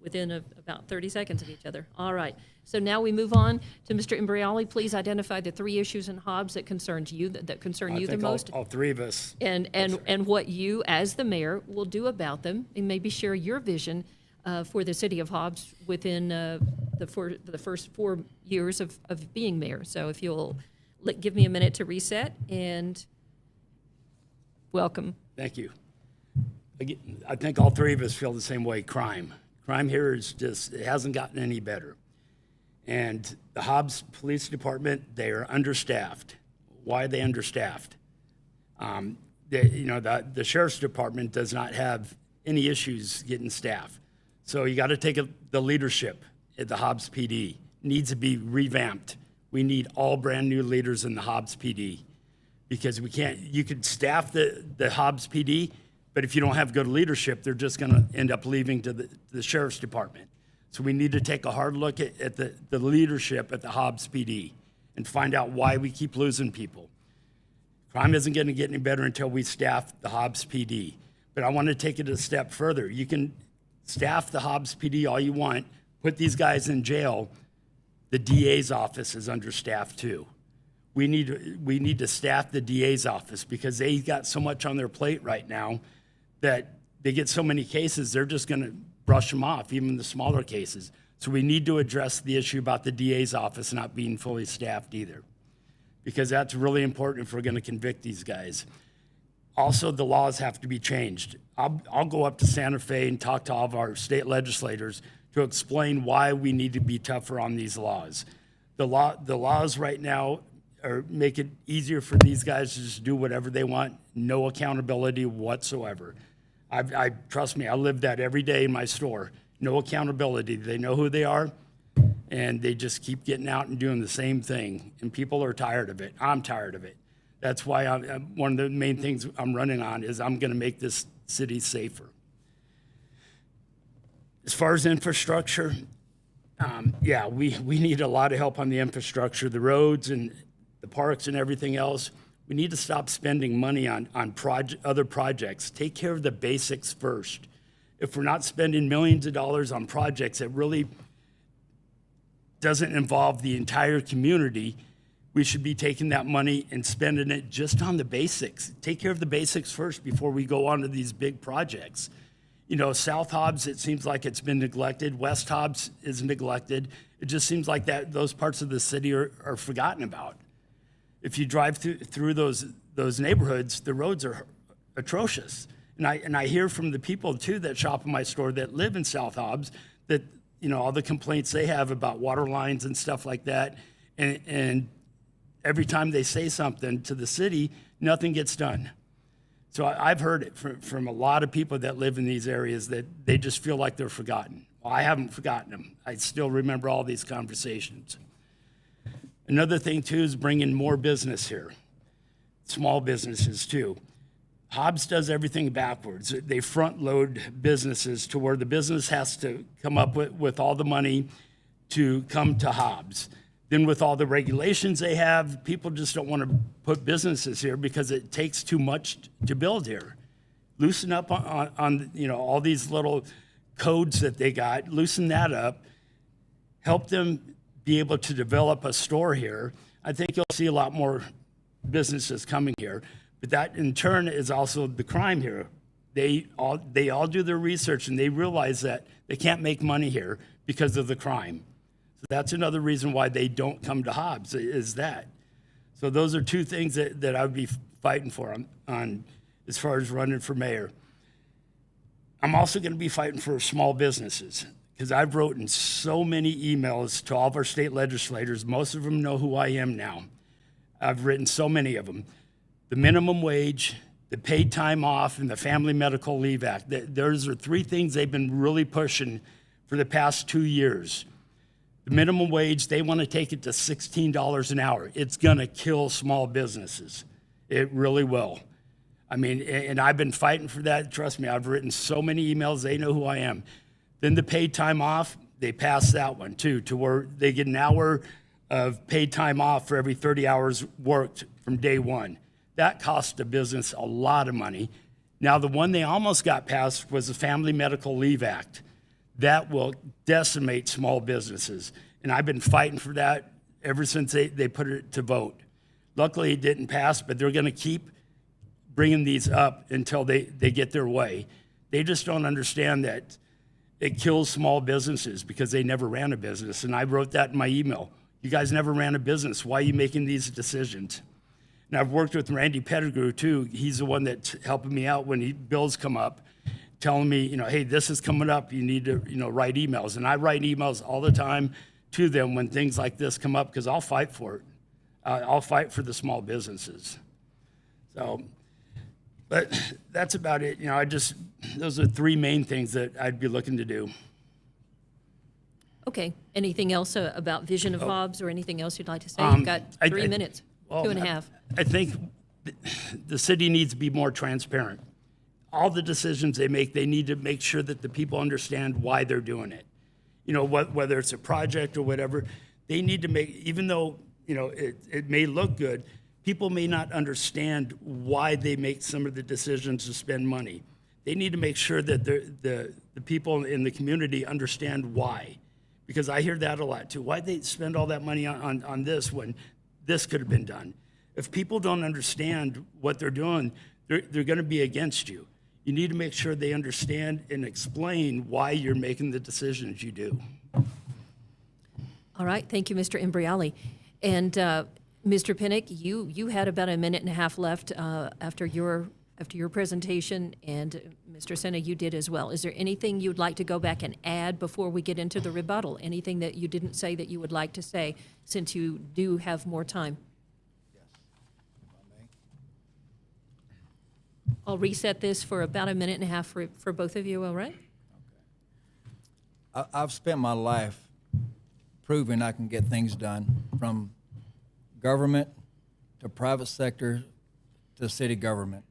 within about 30 seconds of each other. All right. So now we move on to Mr. Imbriali. Please identify the 3 issues in Hobbs that concerns you, that concern you the most. All 3 of us. And what you, as the mayor, will do about them, and maybe share your vision for the city of Hobbs within the first 4 years of being mayor. So if you'll give me a minute to reset, and welcome. Thank you. I think all 3 of us feel the same way. Crime here is just, it hasn't gotten any better. And the Hobbs Police Department, they are understaffed. Why are they understaffed? The Sheriff's Department does not have any issues getting staff. So you got to take the leadership at the Hobbs PD. Needs to be revamped. We need all brand new leaders in the Hobbs PD, because you could staff the Hobbs PD, but if you don't have good leadership, they're just going to end up leaving to the Sheriff's Department. So we need to take a hard look at the leadership at the Hobbs PD and find out why we keep losing people. Crime isn't going to get any better until we staff the Hobbs PD. But I want to take it a step further. You can staff the Hobbs PD all you want, put these guys in jail. The DA's office is understaffed too. We need to staff the DA's office, because they got so much on their plate right now that they get so many cases, they're just going to brush them off, even the smaller cases. So we need to address the issue about the DA's office not being fully staffed either, because that's really important if we're going to convict these guys. Also, the laws have to be changed. I'll go up to Santa Fe and talk to all of our state legislators to explain why we need to be tougher on these laws. The laws right now make it easier for these guys to just do whatever they want, no accountability whatsoever. Trust me, I live that every day in my store. No accountability. They know who they are, and they just keep getting out and doing the same thing. And people are tired of it. I'm tired of it. That's why one of the main things I'm running on is I'm going to make this city safer. As far as infrastructure, we need a lot of help on the infrastructure, the roads and the parks and everything else. We need to stop spending money on other projects. Take care of the basics first. If we're not spending millions of dollars on projects that really doesn't involve the entire community, we should be taking that money and spending it just on the basics. Take care of the basics first before we go on to these big projects. You know, South Hobbs, it seems like it's been neglected. West Hobbs is neglected. It just seems like those parts of the city are forgotten about. If you drive through those neighborhoods, the roads are atrocious. And I hear from the people too that shop in my store that live in South Hobbs that, you know, all the complaints they have about water lines and stuff like that. And every time they say something to the city, nothing gets done. So I've heard it from a lot of people that live in these areas that they just feel like they're forgotten. Well, I haven't forgotten them. I still remember all these conversations. Another thing too is bringing more business here, small businesses too. Hobbs does everything backwards. They front load businesses to where the business has to come up with all the money to come to Hobbs. Then with all the regulations they have, people just don't want to put businesses here because it takes too much to build here. Loosen up on you know, all these little codes that they got, loosen that up, help them be able to develop a store here. I think you'll see a lot more businesses coming here. But that in turn is also the crime here. They all do their research and they realize that they can't make money here because of the crime. So that's another reason why they don't come to Hobbs, is that. So those are two things that I would be fighting for on as far as running for mayor. I'm also going to be fighting for small businesses, because I've written so many emails to all of our state legislators. Most of them know who I am now. I've written so many of them. The minimum wage, the paid time off, and the Family Medical Leave Act. Those are three things they've been really pushing for the past 2 years. The minimum wage, they want to take it to $16 an hour. It's going to kill small businesses. It really will. I mean, and I've been fighting for that. Trust me, I've written so many emails. They know who I am. Then the paid time off, they passed that one too, to where they get an hour of paid time off for every 30 hours worked from day one. That cost the business a lot of money. Now, the one they almost got passed was the Family Medical Leave Act. That will decimate small businesses. And I've been fighting for that ever since they put it to vote. Luckily, it didn't pass, but they're going to keep bringing these up until they get their way. They just don't understand that it kills small businesses because they never ran a business. And I wrote that in my email. You guys never ran a business. Why are you making these decisions? And I've worked with Randy Pettigrew too. He's the one that's helping me out when bills come up, telling me, hey, this is coming up. You need to, write emails. And I write emails all the time to them when things like this come up, because I'll fight for it. I'll fight for the small businesses. So, but that's about it. Those are three main things that I'd be looking to do. Okay. Anything else about Vision of Hobbs, or anything else you'd like to say? You've got 3 minutes, Well, 2.5. I think the city needs to be more transparent. All the decisions they make, they need to make sure that the people understand why they're doing it. Whether it's a project or whatever, they need to make, even though, it may look good, people may not understand why they make some of the decisions to spend money. They need to make sure that the people in the community understand why. Because I hear that a lot too. Why'd they spend all that money on this when this could have been done? If people don't understand what they're doing, they're going to be against you. You need to make sure they understand and explain why you're making the decisions you do. All right. Thank you, Mr. Imbriali. And Mr. Pinnock, you had about 1.5 minutes left after your presentation, and Mr. Senna, you did as well. Is there anything you'd like to go back and add before we get into the rebuttal? Anything that you didn't say that you would like to say, since you do have more time? I'll reset this for about 1.5 minutes for both of you, all right? I've spent my life proving I can get things done, from government to private sector to city government.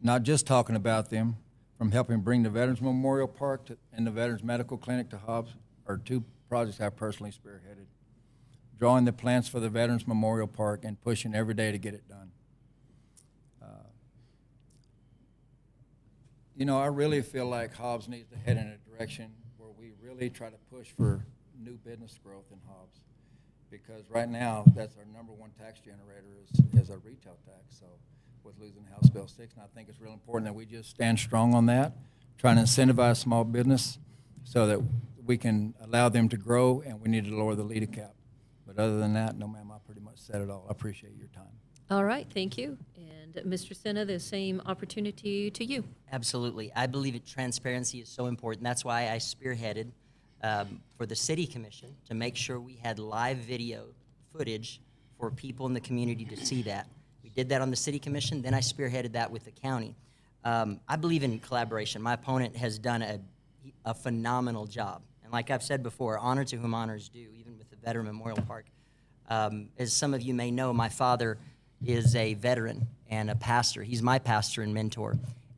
Not just talking about them, from helping bring the Veterans Memorial Park and the Veterans Medical Clinic to Hobbs are two projects I personally spearheaded. Drawing the plans for the Veterans Memorial Park and pushing every day to get it done. I really feel like Hobbs needs to head in a direction where we really try to push for new business growth in Hobbs. Because right now, that's our #1 tax generator is our retail tax. So with losing House Bill 6, and I think it's real important that we just stand strong on that, trying to incentivize small business so that we can allow them to grow, and we need to lower the LEDA cap. But other than that, no, ma'am, I pretty much said it all. I appreciate your time. All right, thank you. And Mr. Senna, the same opportunity to you. Absolutely. I believe that transparency is so important. That's why I spearheaded for the City Commission to make sure we had live video footage for people in the community to see that. We did that on the City Commission, then I spearheaded that with the county. I believe in collaboration. My opponent has done a phenomenal job. And like I've said before, honor to whom honor is due, even with the Veteran Memorial Park. As some of you may know, my father is a veteran and a pastor. He's my pastor and mentor.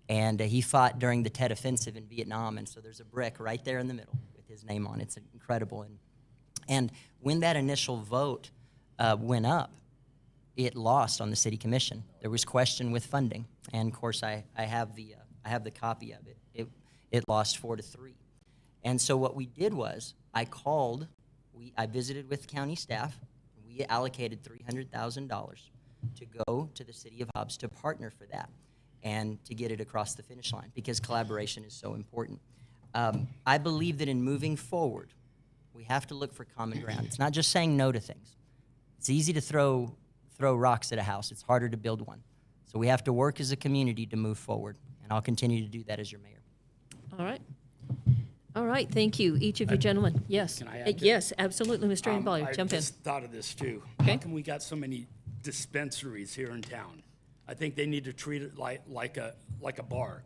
And he fought during the Tet Offensive in Vietnam, and so there's a brick right there in the middle with his name on it. It's incredible. And when that initial vote went up, it lost on the City Commission. There was question with funding, and of course I have the copy of it. It lost 4-3. And so what we did was I visited with county staff. We allocated $300,000 to go to the city of Hobbs to partner for that and to get it across the finish line because collaboration is so important. I believe that in moving forward, we have to look for common ground. It's not just saying no to things. It's easy to throw rocks at a house. It's harder to build one. So we have to work as a community to move forward, and I'll continue to do that as your mayor. All right. All right, thank you, each of you gentlemen. Yes. Can I add to- Yes, absolutely, Mr. Anbali, I jump in. just thought of this too. Okay. How come we got so many dispensaries here in town? I think they need to treat it like a bar.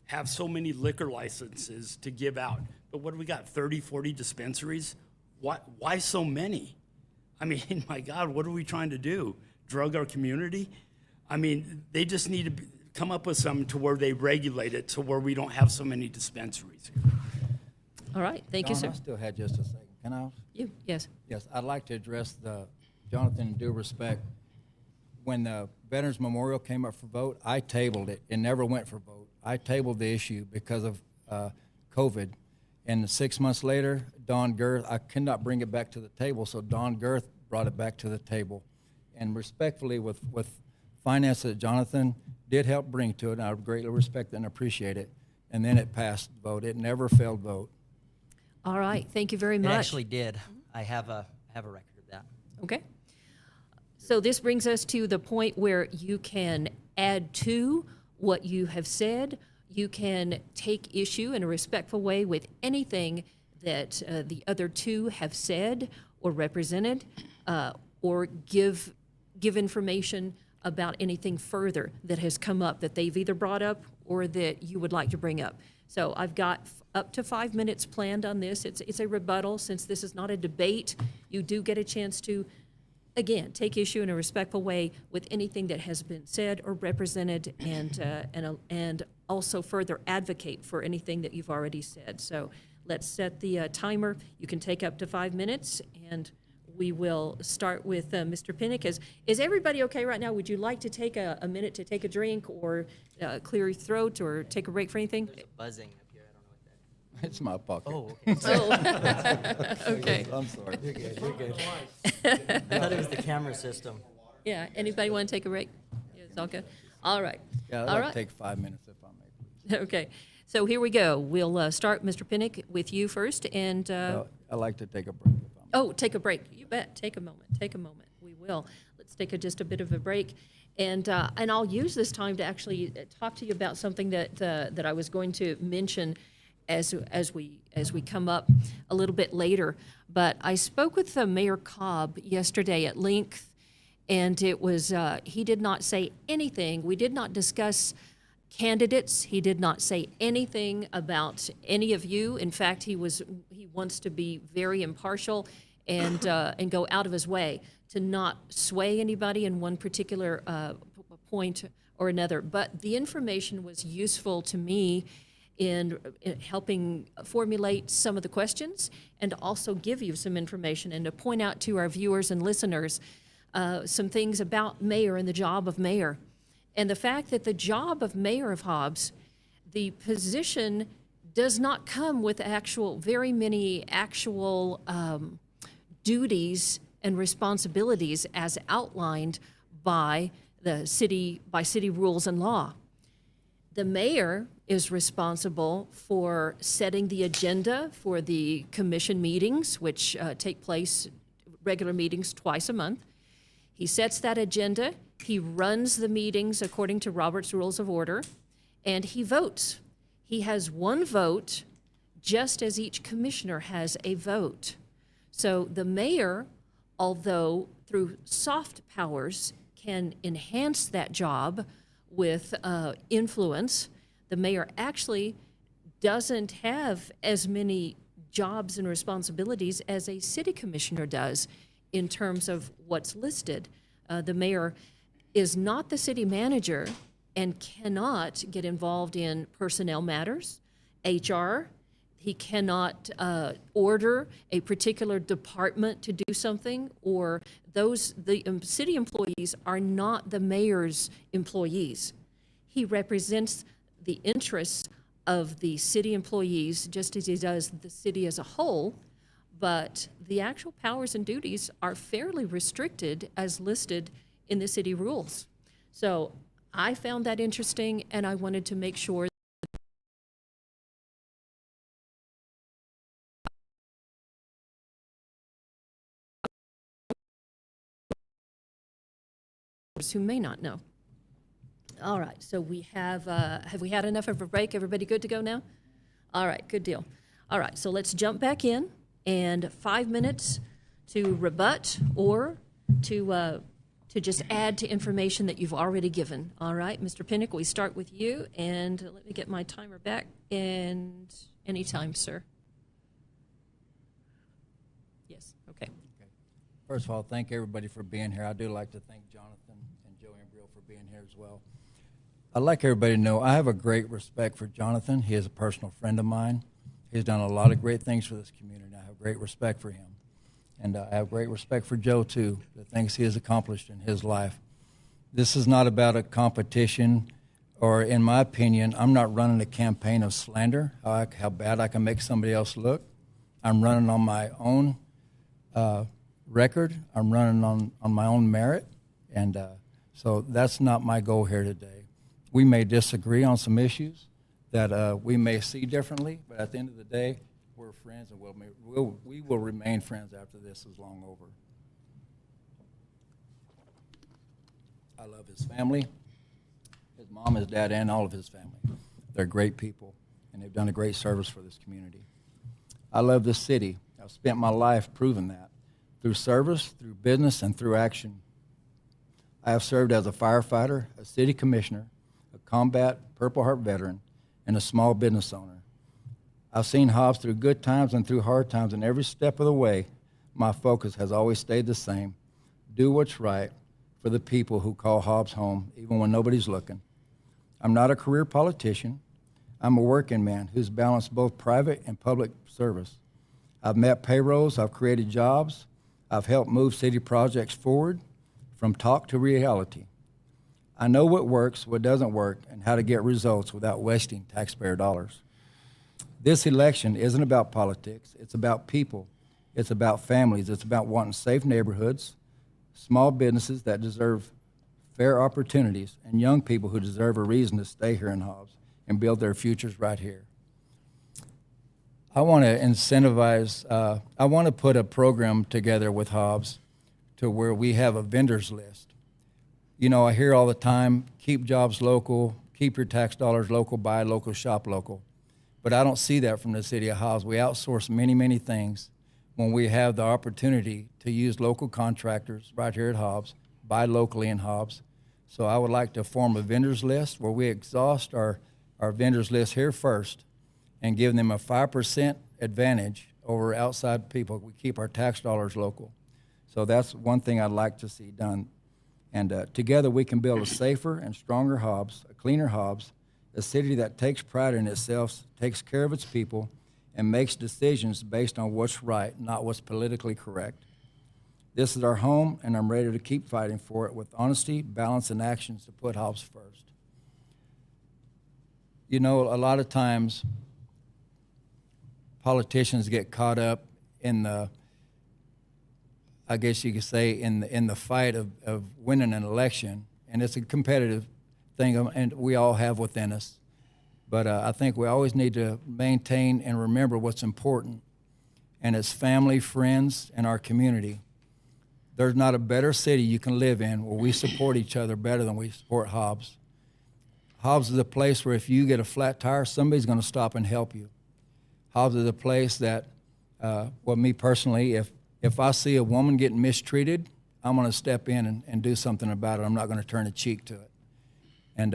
Have so many liquor licenses to give out. But what do we got, 30, 40 dispensaries? Why so many? I mean, my God, what are we trying to do? Drug our community? I mean, they just need to come up with something to where they regulate it to where we don't have so many dispensaries here. All right, thank you, John, sir. I still had just a second. Can I? You, yes. Yes, I'd like to address Jonathan in due respect. When the Veterans Memorial came up for vote, I tabled it. It never went for vote. I tabled the issue because of COVID. And 6 months later, Don Girth, I could not bring it back to the table, so Don Girth brought it back to the table. And respectfully, with finance that Jonathan did help bring to it, and I greatly respect and appreciate it, and then it passed vote. It never failed vote. All right, thank you very It much. actually did. I have a record of that. Okay. So this brings us to the point where you can add to what you have said. You can take issue in a respectful way with anything that the other two have said or represented, or give information about anything further that has come up that they've either brought up or that you would like to bring up. So I've got up to 5 minutes planned on this. It's a rebuttal. Since this is not a debate, you do get a chance to, again, take issue in a respectful way with anything that has been said or represented, and also further advocate for anything that you've already said. So let's set the timer. You can take up to 5 minutes, and we will start with Mr. Pinnock. Is everybody okay right now? Would you like to take a minute to take a drink or clear your throat or take a break for anything? There's a buzzing up here. I don't know what that. It's my pocket. Oh, okay. Oh, okay. I'm sorry. You're good. You're good. I thought it was the camera system. Yeah, anybody want to take a break? Yeah, it's all good. All right. Yeah, I'd All like right. to take 5 minutes if I may, please. Okay, so here we go. We'll start, Mr. Pinnock, with you first, and, I'd like to take a break if I may. oh, take a break. You bet. Take a moment. Take a moment. We will. Let's take just a bit of a break. And I'll use this time to actually talk to you about something that I was going to mention as we come up a little bit later. But I spoke with Mayor Cobb yesterday at length, and it was he did not say anything. We did not discuss candidates. He did not say anything about any of you. In fact, he wants to be very impartial and go out of his way to not sway anybody in one particular point or another. But the information was useful to me in helping formulate some of the questions and also give you some information and to point out to our viewers and listeners some things about mayor and the job of mayor. And the fact that the job of mayor of Hobbs, the position does not come with very many actual duties and responsibilities as outlined by city rules and law. The mayor is responsible for setting the agenda for the commission meetings, which take place, regular meetings, twice a month. He sets that agenda, he runs the meetings according to Robert's Rules of Order, and he votes. He has one vote, just as each commissioner has a vote. So the mayor, although through soft powers can enhance that job with influence, the mayor actually doesn't have as many jobs and responsibilities as a city commissioner does in terms of what's listed. The mayor is not the city manager and cannot get involved in personnel matters, HR. He cannot order a particular department to do something, or the city employees are not the mayor's employees. He represents the interests of the city employees, just as he does the city as a whole, but the actual powers and duties are fairly restricted as listed in the city rules. So I found that interesting, and I wanted to make sure who may not know. All right, so we have we had enough of a break? Everybody good to go now? All right, good deal. All right, so let's jump back in, and 5 minutes to rebut or to just add to information that you've already given. All right, Mr. Pinnock, we start with you, and let me get my timer back, and anytime, sir. Yes, okay. First of all, thank everybody for being here. I do like to thank Jonathan and Joanne Brill for being here as well. I'd like everybody to know I have a great respect for Jonathan. He is a personal friend of mine. He's done a lot of great things for this community. I have great respect for him. And I have great respect for Joe, too, the things he has accomplished in his life. This is not about a competition, or in my opinion, I'm not running a campaign of slander, how bad I can make somebody else look. I'm running on my own record. I'm running on my own merit. And so that's not my goal here today. We may disagree on some issues that we may see differently, but at the end of the day, we're friends, and we will remain friends after this is long over. I love his family, his mom, his dad, and all of his family. They're great people, and they've done a great service for this community. I love this city. I've spent my life proving that, through service, through business, and through action. I have served as a firefighter, a city commissioner, a combat Purple Heart veteran, and a small business owner. I've seen Hobbs through good times and through hard times, and every step of the way, my focus has always stayed the same. Do what's right for the people who call Hobbs home, even when nobody's looking. I'm not a career politician. I'm a working man who's balanced both private and public service. I've met payrolls, I've created jobs, I've helped move city projects forward from talk to reality. I know what works, what doesn't work, and how to get results without wasting taxpayer dollars. This election isn't about politics. It's about people. It's about families. It's about wanting safe neighborhoods, small businesses that deserve fair opportunities, and young people who deserve a reason to stay here in Hobbs and build their futures right here. I want to incentivize, I want to put a program together with Hobbs to where we have a vendors list. You know, I hear all the time, keep jobs local, keep your tax dollars local, buy local, shop local. But I don't see that from the city of Hobbs. We outsource many, many things when we have the opportunity to use local contractors right here at Hobbs, buy locally in Hobbs. So I would like to form a vendors list where we exhaust our vendors list here first and give them a 5% advantage over outside people. We keep our tax dollars local. So that's one thing I'd like to see done. And together we can build a safer and stronger Hobbs, a cleaner Hobbs, a city that takes pride in itself, takes care of its people, and makes decisions based on what's right, not what's politically correct. This is our home, and I'm ready to keep fighting for it with honesty, balance, and actions to put Hobbs first. You know, a lot of times politicians get caught up in the, I guess you could say, in the fight of winning an election, and it's a competitive thing, and we all have within us. But I think we always need to maintain and remember what's important, and it's family, friends, and our community. There's not a better city you can live in where we support each other better than we support Hobbs. Hobbs is a place where if you get a flat tire, somebody's going to stop and help you. Hobbs is a place that, well, me personally, if I see a woman getting mistreated, I'm going to step in and do something about it. I'm not going to turn a cheek to it. And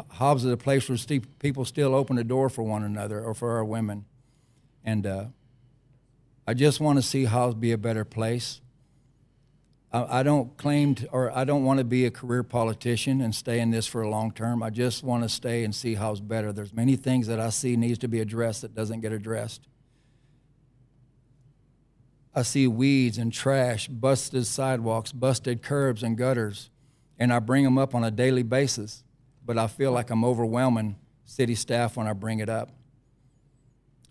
Hobbs is a place where people still open the door for one another or for our women. And I just want to see Hobbs be a better place. I don't claim to, or I don't want to be a career politician and stay in this for a long term. I just want to stay and see Hobbs better. There's many things that I see needs to be addressed that doesn't get addressed. I see weeds and trash, busted sidewalks, busted curbs and gutters, and I bring them up on a daily basis. But I feel like I'm overwhelming city staff when I bring it up.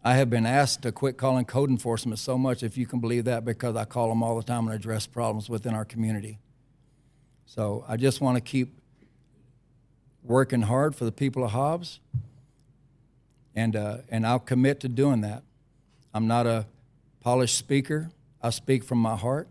I have been asked to quit calling code enforcement so much, if you can believe that, because I call them all the time and address problems within our community. So I just want to keep working hard for the people of Hobbs, and I'll commit to doing that. I'm not a polished speaker. I speak from my heart,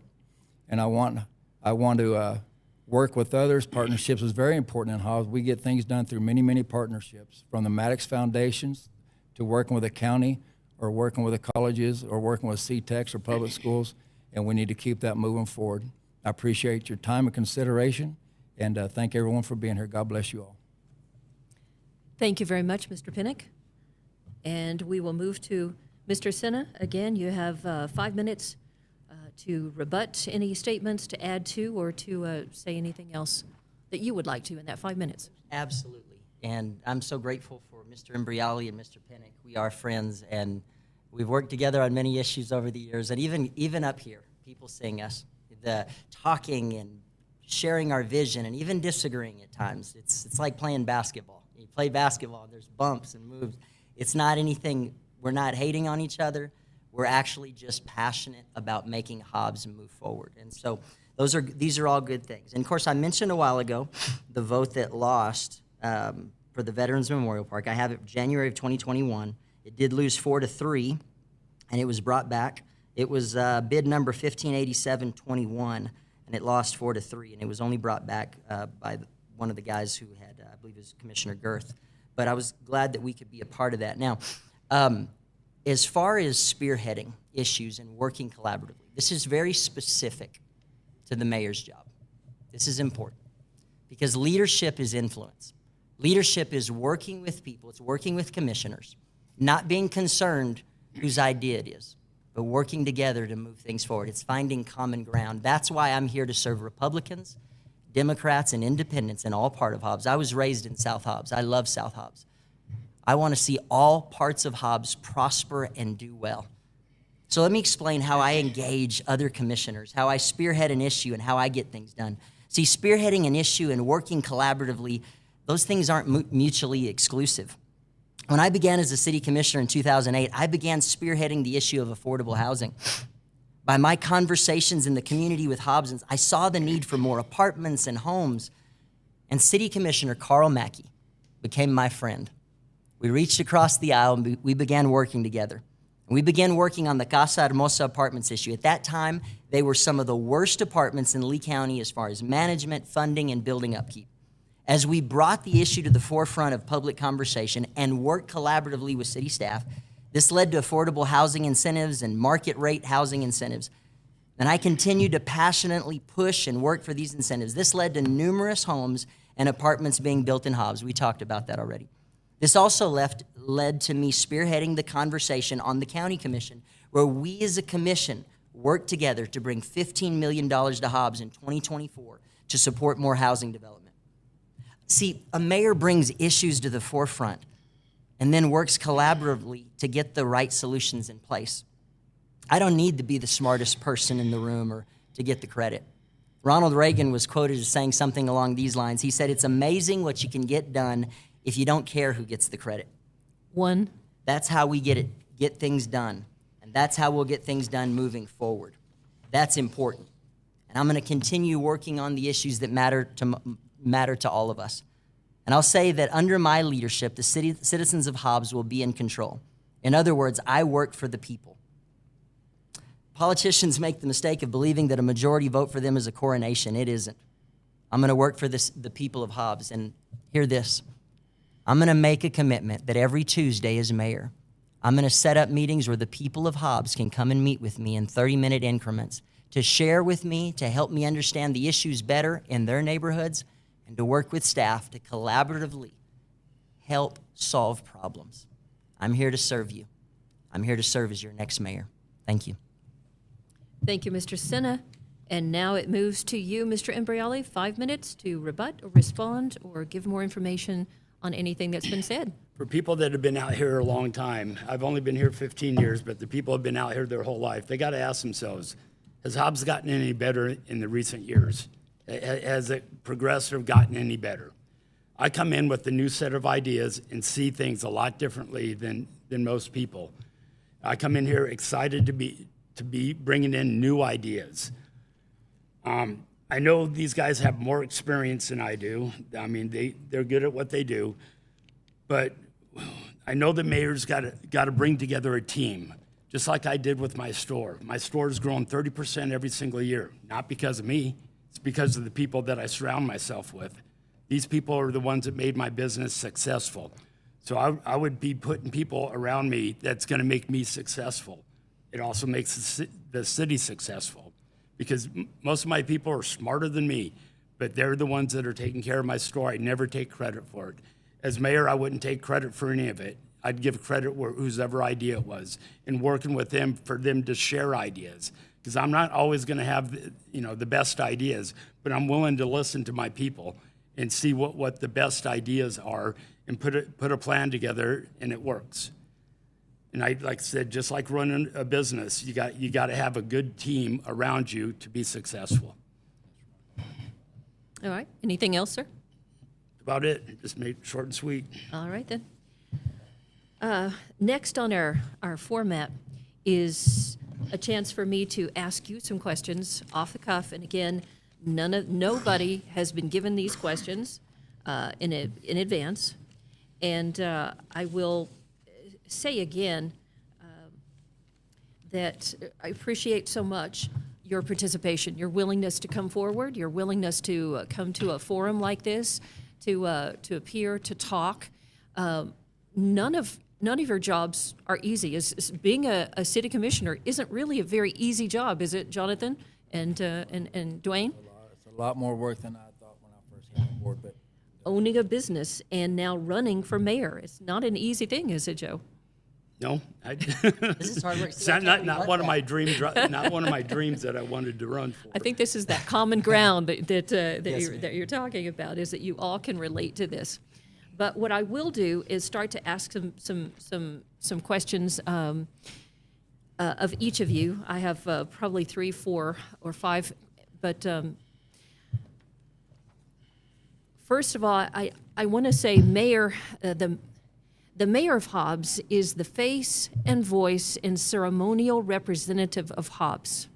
and I want to work with others. Partnerships is very important in Hobbs. We get things done through many, many partnerships, from the Maddox Foundations to working with the county, or working with the colleges, or working with CTEX or public schools, and we need to keep that moving forward. I appreciate your time and consideration, and thank everyone for being here. God bless you all. Thank you very much, Mr. Pinnock. And we will move to Mr. Senna. Again, you have 5 minutes to rebut any statements, to add to, or to say anything else that you would like to in that 5 minutes. Absolutely. And I'm so grateful for Mr. Imbriali and Mr. Pinnock. We are friends, and we've worked together on many issues over the years. And even up here, people seeing us, the talking and sharing our vision, and even disagreeing at times. It's like playing basketball. You play basketball, there's bumps and moves. It's not anything, we're not hating on each other. We're actually just passionate about making Hobbs move forward. And so these are all good things. And of course, I mentioned a while ago the vote that lost for the Veterans Memorial Park. I have it January of 2021. It did lose 4-3, and it was brought back. It was bid number 158721, and it lost 4-3, and it was only brought back by one of the guys who had, I believe it was Commissioner Girth. But I was glad that we could be a part of that. Now, as far as spearheading issues and working collaboratively, this is very specific to the mayor's job. This is important because leadership is influence. Leadership is working with people. It's working with commissioners, not being concerned whose idea it is, but working together to move things forward. It's finding common ground. That's why I'm here to serve Republicans, Democrats, and independents in all part of Hobbs. I was raised in South Hobbs. I love South Hobbs. I want to see all parts of Hobbs prosper and do well. So let me explain how I engage other commissioners, how I spearhead an issue, and how I get things done. See, spearheading an issue and working collaboratively, those things aren't mutually exclusive. When I began as a city commissioner in 2008, I began spearheading the issue of affordable housing. By my conversations in the community with Hobbsans, I saw the need for more apartments and homes, and City Commissioner Carl Mackey became my friend. We reached across the aisle and we began working together. We began working on the Casa Hermosa apartments issue. At that time, they were some of the worst apartments in Lee County as far as management, funding, and building upkeep. As we brought the issue to the forefront of public conversation and worked collaboratively with city staff, this led to affordable housing incentives and market rate housing incentives. And I continued to passionately push and work for these incentives. This led to numerous homes and apartments being built in Hobbs. We talked about that already. This also led to me spearheading the conversation on the county commission, where we as a commission worked together to bring $15 million to Hobbs in 2024 to support more housing development. See, a mayor brings issues to the forefront and then works collaboratively to get the right solutions in place. I don't need to be the smartest person in the room or to get the credit. Ronald Reagan was quoted as saying something along these lines. He said, "It's amazing what you can get done if you don't care who gets the credit." That's how we get things done. And that's how we'll get things done moving forward. That's important. And I'm going to continue working on the issues that matter to all of us. And I'll say that under my leadership, the citizens of Hobbs will be in control. In other words, I work for the people. Politicians make the mistake of believing that a majority vote for them is a coronation. It isn't. I'm going to work for the people of Hobbs. And hear this. I'm going to make a commitment that every Tuesday as mayor, I'm going to set up meetings where the people of Hobbs can come and meet with me in 30-minute increments to share with me, to help me understand the issues better in their neighborhoods, and to work with staff to collaboratively help solve problems. I'm here to serve you. I'm here to serve as your next mayor. Thank you. Thank you, Mr. Senna. And now it moves to you, Mr. Imbriali, 5 minutes to rebut or respond or give more information on anything that's been said. For people that have been out here a long time, I've only been here 15 years, but the people have been out here their whole life. They got to ask themselves, has Hobbs gotten any better in the recent years? Has it progressed or gotten any better? I come in with a new set of ideas and see things a lot differently than most people. I come in here excited to be bringing in new ideas. I know these guys have more experience than I do. I mean, they're good at what they do, but I know the mayor's got to bring together a team, just like I did with my store. My store has grown 30% every single year, not because of me. It's because of the people that I surround myself with. These people are the ones that made my business successful. So I would be putting people around me that's going to make me successful. It also makes the city successful, because most of my people are smarter than me, but they're the ones that are taking care of my store. I never take credit for it. As mayor, I wouldn't take credit for any of it. I'd give credit whosever idea it was, and working with them for them to share ideas. Because I'm not always going to have the best ideas, but I'm willing to listen to my people and see what the best ideas are, and put a plan together, and it works. And like I said, just like running a business, you got to have a good team around you to be successful. All right. Anything else, sir? About it. Just make it short and sweet. All right, then. Next on our format is a chance for me to ask you some questions off the cuff. And again, nobody has been given these questions in advance. And I will say again that I appreciate so much your participation, your willingness to come forward, your willingness to come to a forum like this, to appear, to talk. None of your jobs are easy. Being a city commissioner isn't really a very easy job, is it, Jonathan and Dwayne? It's a lot more work than I thought when I first came on board, but Owning a business and now running for mayor. It's not an easy thing, is it, Joe? No, This is hard work. it's not one of my dreams. Not one of my dreams that I wanted to run for. I think this is that common ground that Yes, you're talking about, is that you all can relate to this. But what I will do is start to ask some questions of each of you. I have probably 3, 4, or 5, but first of all, I want to say Mayor, the Mayor of Hobbs is the face and voice and ceremonial representative of Hobbs.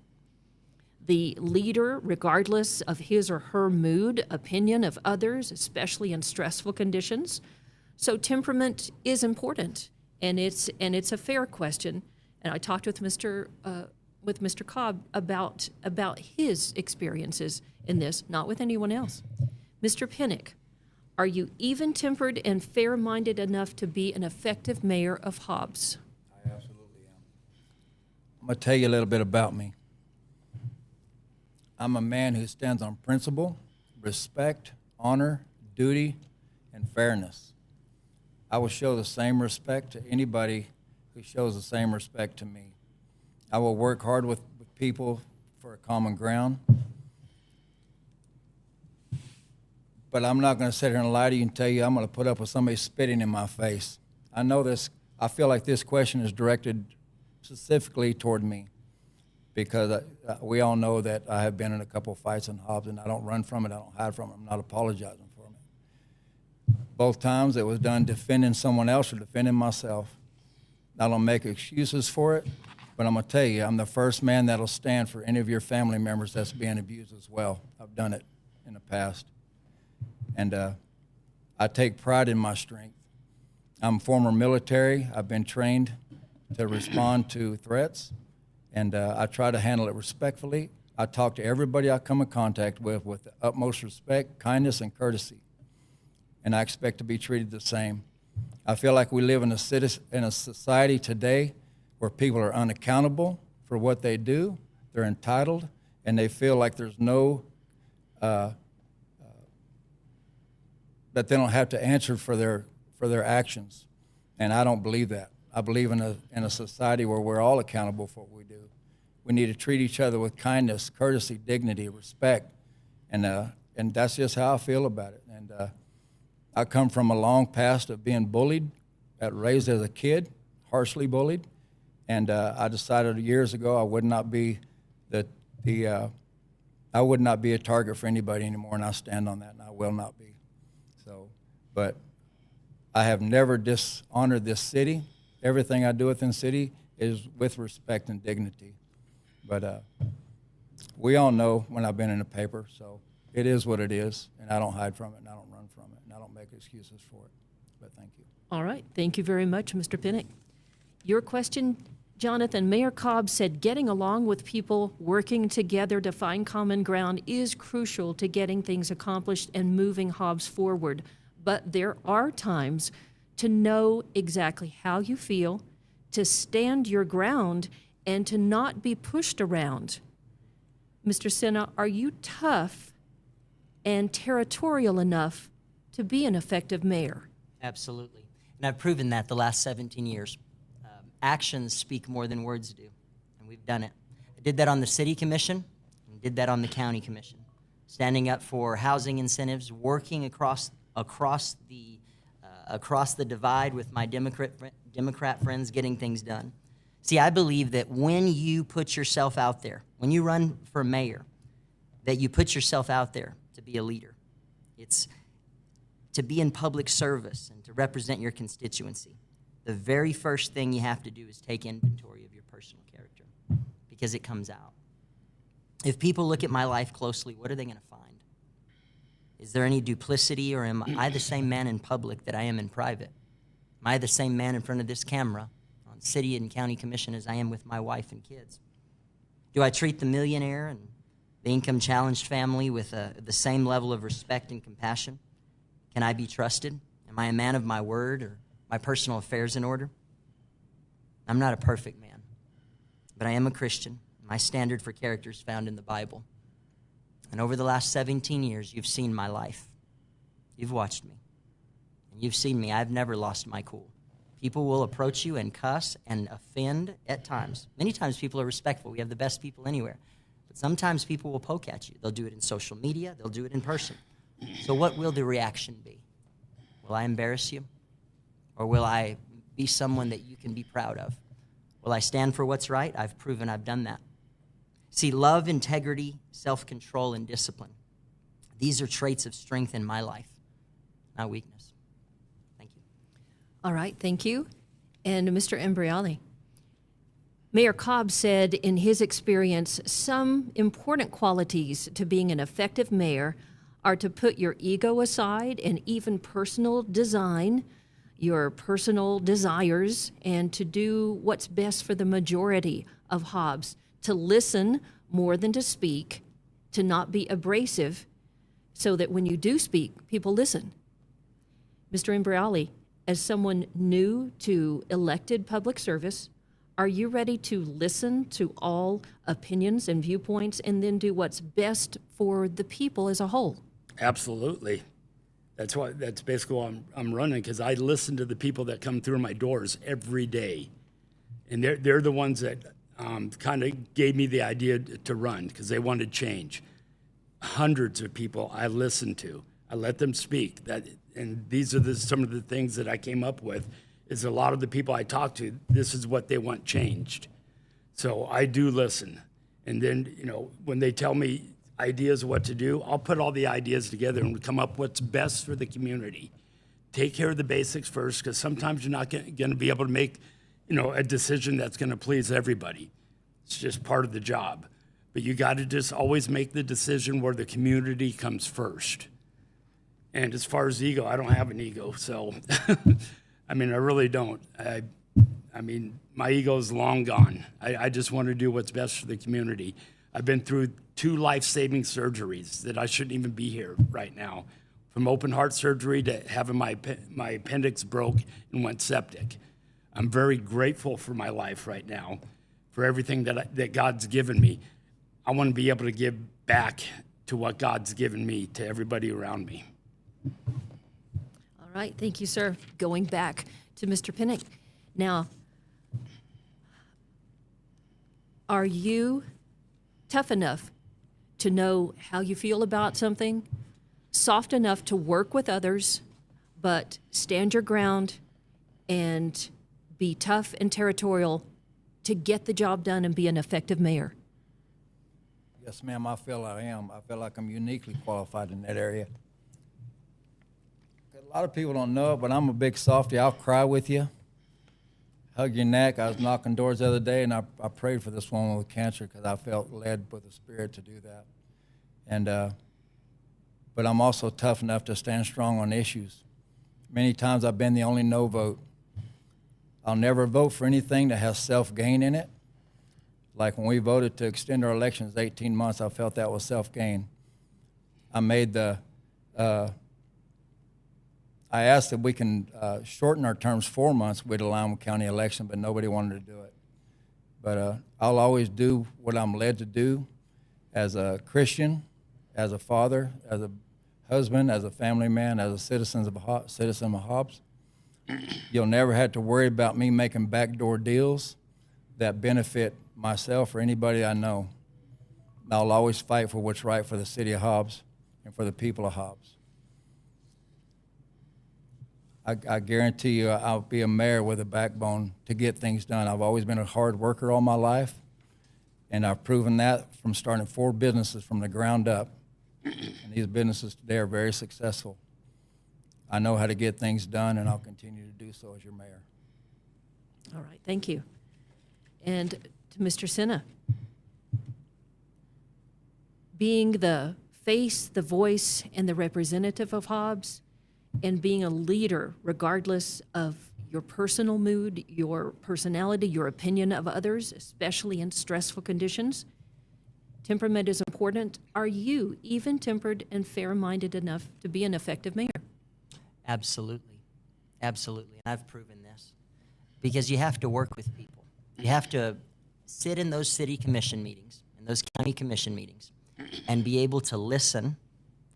The leader, regardless of his or her mood, opinion of others, especially in stressful conditions. So temperament is important, and it's a fair question. And I talked with Mr. Cobb about his experiences in this, not with anyone else. Mr. Pinnock, are you even-tempered and fair-minded enough to be an effective mayor of Hobbs? I absolutely am. I'm going to tell you a little bit about me. I'm a man who stands on principle, respect, honor, duty, and fairness. I will show the same respect to anybody who shows the same respect to me. I will work hard with people for a common ground. But I'm not going to sit here and lie to you and tell you I'm going to put up with somebody spitting in my face. I know this. I feel like this question is directed specifically toward me, because we all know that I have been in a couple of fights in Hobbs, and I don't run from it. I don't hide from it. I'm not apologizing for it. Both times it was done defending someone else or defending myself. I don't make excuses for it, but I'm going to tell you, I'm the first man that'll stand for any of your family members that's being abused as well. I've done it in the past. And I take pride in my strength. I'm former military. I've been trained to respond to threats, and I try to handle it respectfully. I talk to everybody I come in contact with the utmost respect, kindness, and courtesy, and I expect to be treated the same. I feel like we live in a society today where people are unaccountable for what they do. They're entitled, and they feel like there's no that they don't have to answer for their actions, and I don't believe that. I believe in a society where we're all accountable for what we do. We need to treat each other with kindness, courtesy, dignity, respect, and that's just how I feel about it. And I come from a long past of being bullied, raised as a kid, harshly bullied, and I decided years ago I would not be I would not be a target for anybody anymore, and I stand on that, and I will not be. So but I have never dishonored this city. Everything I do within the city is with respect and dignity. But we all know when I've been in the paper, so it is what it is, and I don't hide from it, and I don't run from it, and I don't make excuses for it. But thank you. All right. Thank you very much, Mr. Pinnock. Your question, Jonathan. Mayor Cobb said getting along with people, working together to find common ground is crucial to getting things accomplished and moving Hobbs forward. But there are times to know exactly how you feel, to stand your ground, and to not be pushed around. Mr. Senna, are you tough and territorial enough to be an effective mayor? Absolutely. And I've proven that the last 17 years. Actions speak more than words do, and we've done it. I did that on the city commission and did that on the county commission, standing up for housing incentives, working across the divide with my Democrat friends, getting things done. See, I believe that when you put yourself out there, when you run for mayor, that you put yourself out there to be a leader. It's to be in public service and to represent your constituency. The very first thing you have to do is take inventory of your personal character, because it comes out. If people look at my life closely, what are they going to find? Is there any duplicity, or am I the same man in public that I am in private? Am I the same man in front of this camera on city and county commission as I am with my wife and kids? Do I treat the millionaire and the income-challenged family with the same level of respect and compassion? Can I be trusted? Am I a man of my word, or my personal affairs in order? I'm not a perfect man, but I am a Christian. My standard for character is found in the Bible. And over the last 17 years, you've seen my life. You've watched me. And you've seen me. I've never lost my cool. People will approach you and cuss and offend at times. Many times people are respectful. We have the best people anywhere. But sometimes people will poke at you. They'll do it in social media. They'll do it in person. So what will the reaction be? Will I embarrass you? Or will I be someone that you can be proud of? Will I stand for what's right? I've proven I've done that. See, love, integrity, self-control, and discipline. These are traits of strength in my life, not weakness. Thank you. All right, thank you. And Mr. Imbriali. Mayor Cobb said in his experience, some important qualities to being an effective mayor are to put your ego aside and even personal design, your personal desires, and to do what's best for the majority of Hobbs, to listen more than to speak, to not be abrasive, so that when you do speak, people listen. Mr. Imbriali, as someone new to elected public service, are you ready to listen to all opinions and viewpoints and then do what's best for the people as a whole? Absolutely. That's basically why I'm running, because I listen to the people that come through my doors every day. And they're the ones that kind of gave me the idea to run, because they wanted change. Hundreds of people I listen to. I let them speak. And these are some of the things that I came up with, is a lot of the people I talk to, this is what they want changed. So I do listen. And then, when they tell me ideas of what to do, I'll put all the ideas together and come up what's best for the community. Take care of the basics first, because sometimes you're not going to be able to make, a decision that's going to please everybody. It's just part of the job. But you got to just always make the decision where the community comes first. And as far as ego, I don't have an ego, so I really don't. My ego is long gone. I just want to do what's best for the community. I've been through 2 life-saving surgeries that I shouldn't even be here right now, from open heart surgery to having my appendix broke and went septic. I'm very grateful for my life right now, for everything that God's given me. I want to be able to give back to what God's given me to everybody around me. All right, thank you, sir. Going back to Mr. Pinnock. Now, are you tough enough to know how you feel about something, soft enough to work with others, but stand your ground and be tough and territorial to get the job done and be an effective mayor? Yes, ma'am, I feel I am. I feel like I'm uniquely qualified in that area. A A lot of people don't know it, but I'm a big softy. I'll cry with you, hug your neck. I was knocking doors the other day, and I prayed for this woman with cancer because I felt led with the Spirit to do that. And but I'm also tough enough to stand strong on issues. Many times I've been the only no vote. I'll never vote for anything that has self-gain in it. Like when we voted to extend our elections 18 months, I felt that was self-gain. I made the, I asked if we can shorten our terms 4 months with a Limestone County election, but nobody wanted to do it. But I'll always do what I'm led to do as a Christian, as a father, as a husband, as a family man, as a citizen of Hobbs. You'll never have to worry about me making backdoor deals that benefit myself or anybody I know. I'll always fight for what's right for the city of Hobbs and for the people of Hobbs. I guarantee you I'll be a mayor with a backbone to get things done. I've always been a hard worker all my life, and I've proven that from starting 4 businesses from the ground up. And these businesses today are very successful. I know how to get things done, and I'll continue to do so as your mayor. All right, thank you. And to Mr. Senna, being the face, the voice, and the representative of Hobbs, and being a leader regardless of your personal mood, your personality, your opinion of others, especially in stressful conditions, temperament is important. Are you even-tempered and fair-minded enough to be an effective mayor? Absolutely. Absolutely. And I've proven this. Because you have to work with people. You have to sit in those city commission meetings, in those county commission meetings, and be able to listen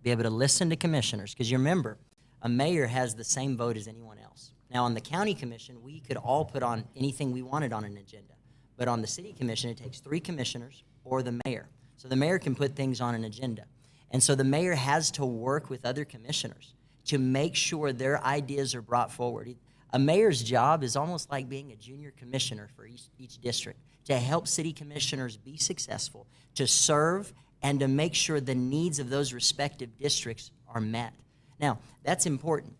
to commissioners. Because you remember, a mayor has the same vote as anyone else. Now, on the county commission, we could all put on anything we wanted on an agenda. But on the city commission, it takes 3 commissioners or the mayor. So the mayor can put things on an agenda. And so the mayor has to work with other commissioners to make sure their ideas are brought forward. A mayor's job is almost like being a junior commissioner for each district, to help city commissioners be successful, to serve, and to make sure the needs of those respective districts are met. Now, that's important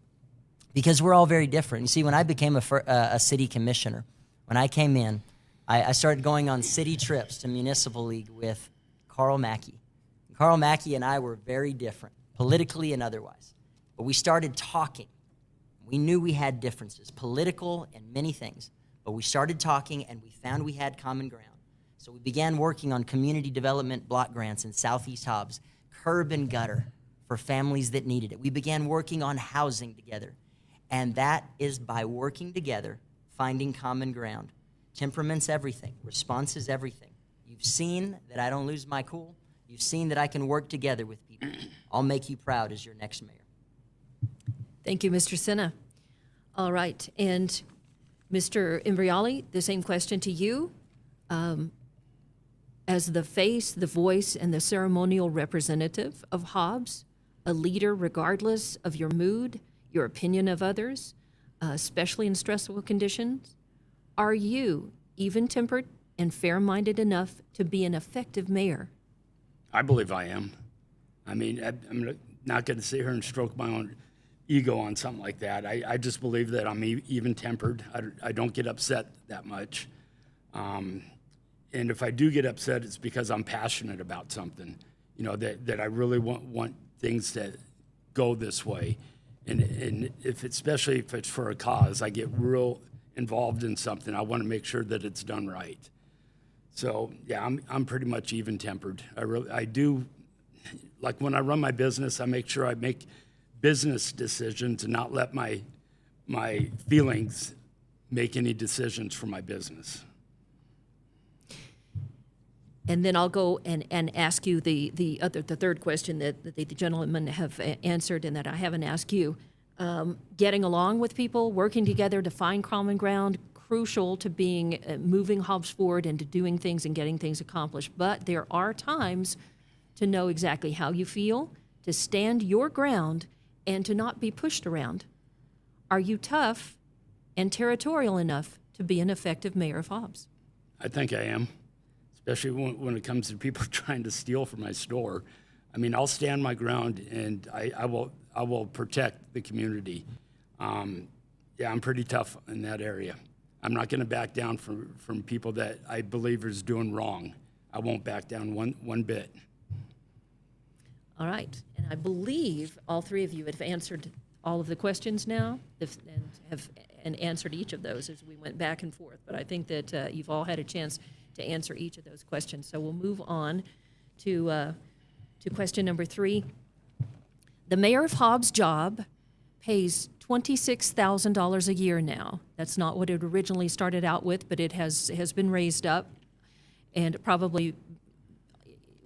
because we're all very different. You see, when I became a city commissioner, when I came in, I started going on city trips to Municipal League with Carl Mackey. Carl Mackey and I were very different, politically and otherwise. But we started talking. We knew we had differences, political and many things. But we started talking, and we found we had common ground. So we began working on community development block grants in Southeast Hobbs, curb and gutter for families that needed it. We began working on housing together. And that is by working together, finding common ground. Temperament's everything. Response is everything. You've seen that I don't lose my cool. You've seen that I can work together with people. I'll make you proud as your next mayor. Thank you, Mr. Senna. All right, and Mr. Imbriali, the same question to you. As the face, the voice, and the ceremonial representative of Hobbs, a leader regardless of your mood, your opinion of others, especially in stressful conditions, are you even-tempered and fair-minded enough to be an effective mayor? I believe I am. I mean, I'm not going to sit here and stroke my own ego on something like that. I just believe that I'm even-tempered. I don't get upset that much. And if I do get upset, it's because I'm passionate about something, you know, that I really want things to go this way. And especially if it's for a cause, I get real involved in something. I want to make sure that it's done right. So yeah, I'm pretty much even-tempered. I do, like when I run my business, I make sure I make business decisions and not let my feelings make any decisions for my business. And then I'll go and ask you the third question that the gentlemen have answered and that I haven't asked you. Getting along with people, working together to find common ground, crucial to being moving Hobbs forward and to doing things and getting things accomplished. But there are times to know exactly how you feel, to stand your ground, and to not be pushed around. Are you tough and territorial enough to be an effective mayor of Hobbs? I think I am, especially when it comes to people trying to steal from my store. I mean, I'll stand my ground, and I'll I will protect the community. Yeah, I'm pretty tough in that area. I'm not going to back down from people that I believe is doing wrong. I won't back down one bit. All right, and I believe all three of you have answered all of the questions now, and answered each of those as we went back and forth. But I think that you've all had a chance to answer each of those questions. So we'll move on to question number 3. The mayor of Hobbs' job pays $26,000 a year now. That's not what it originally started out with, but it has been raised up, and probably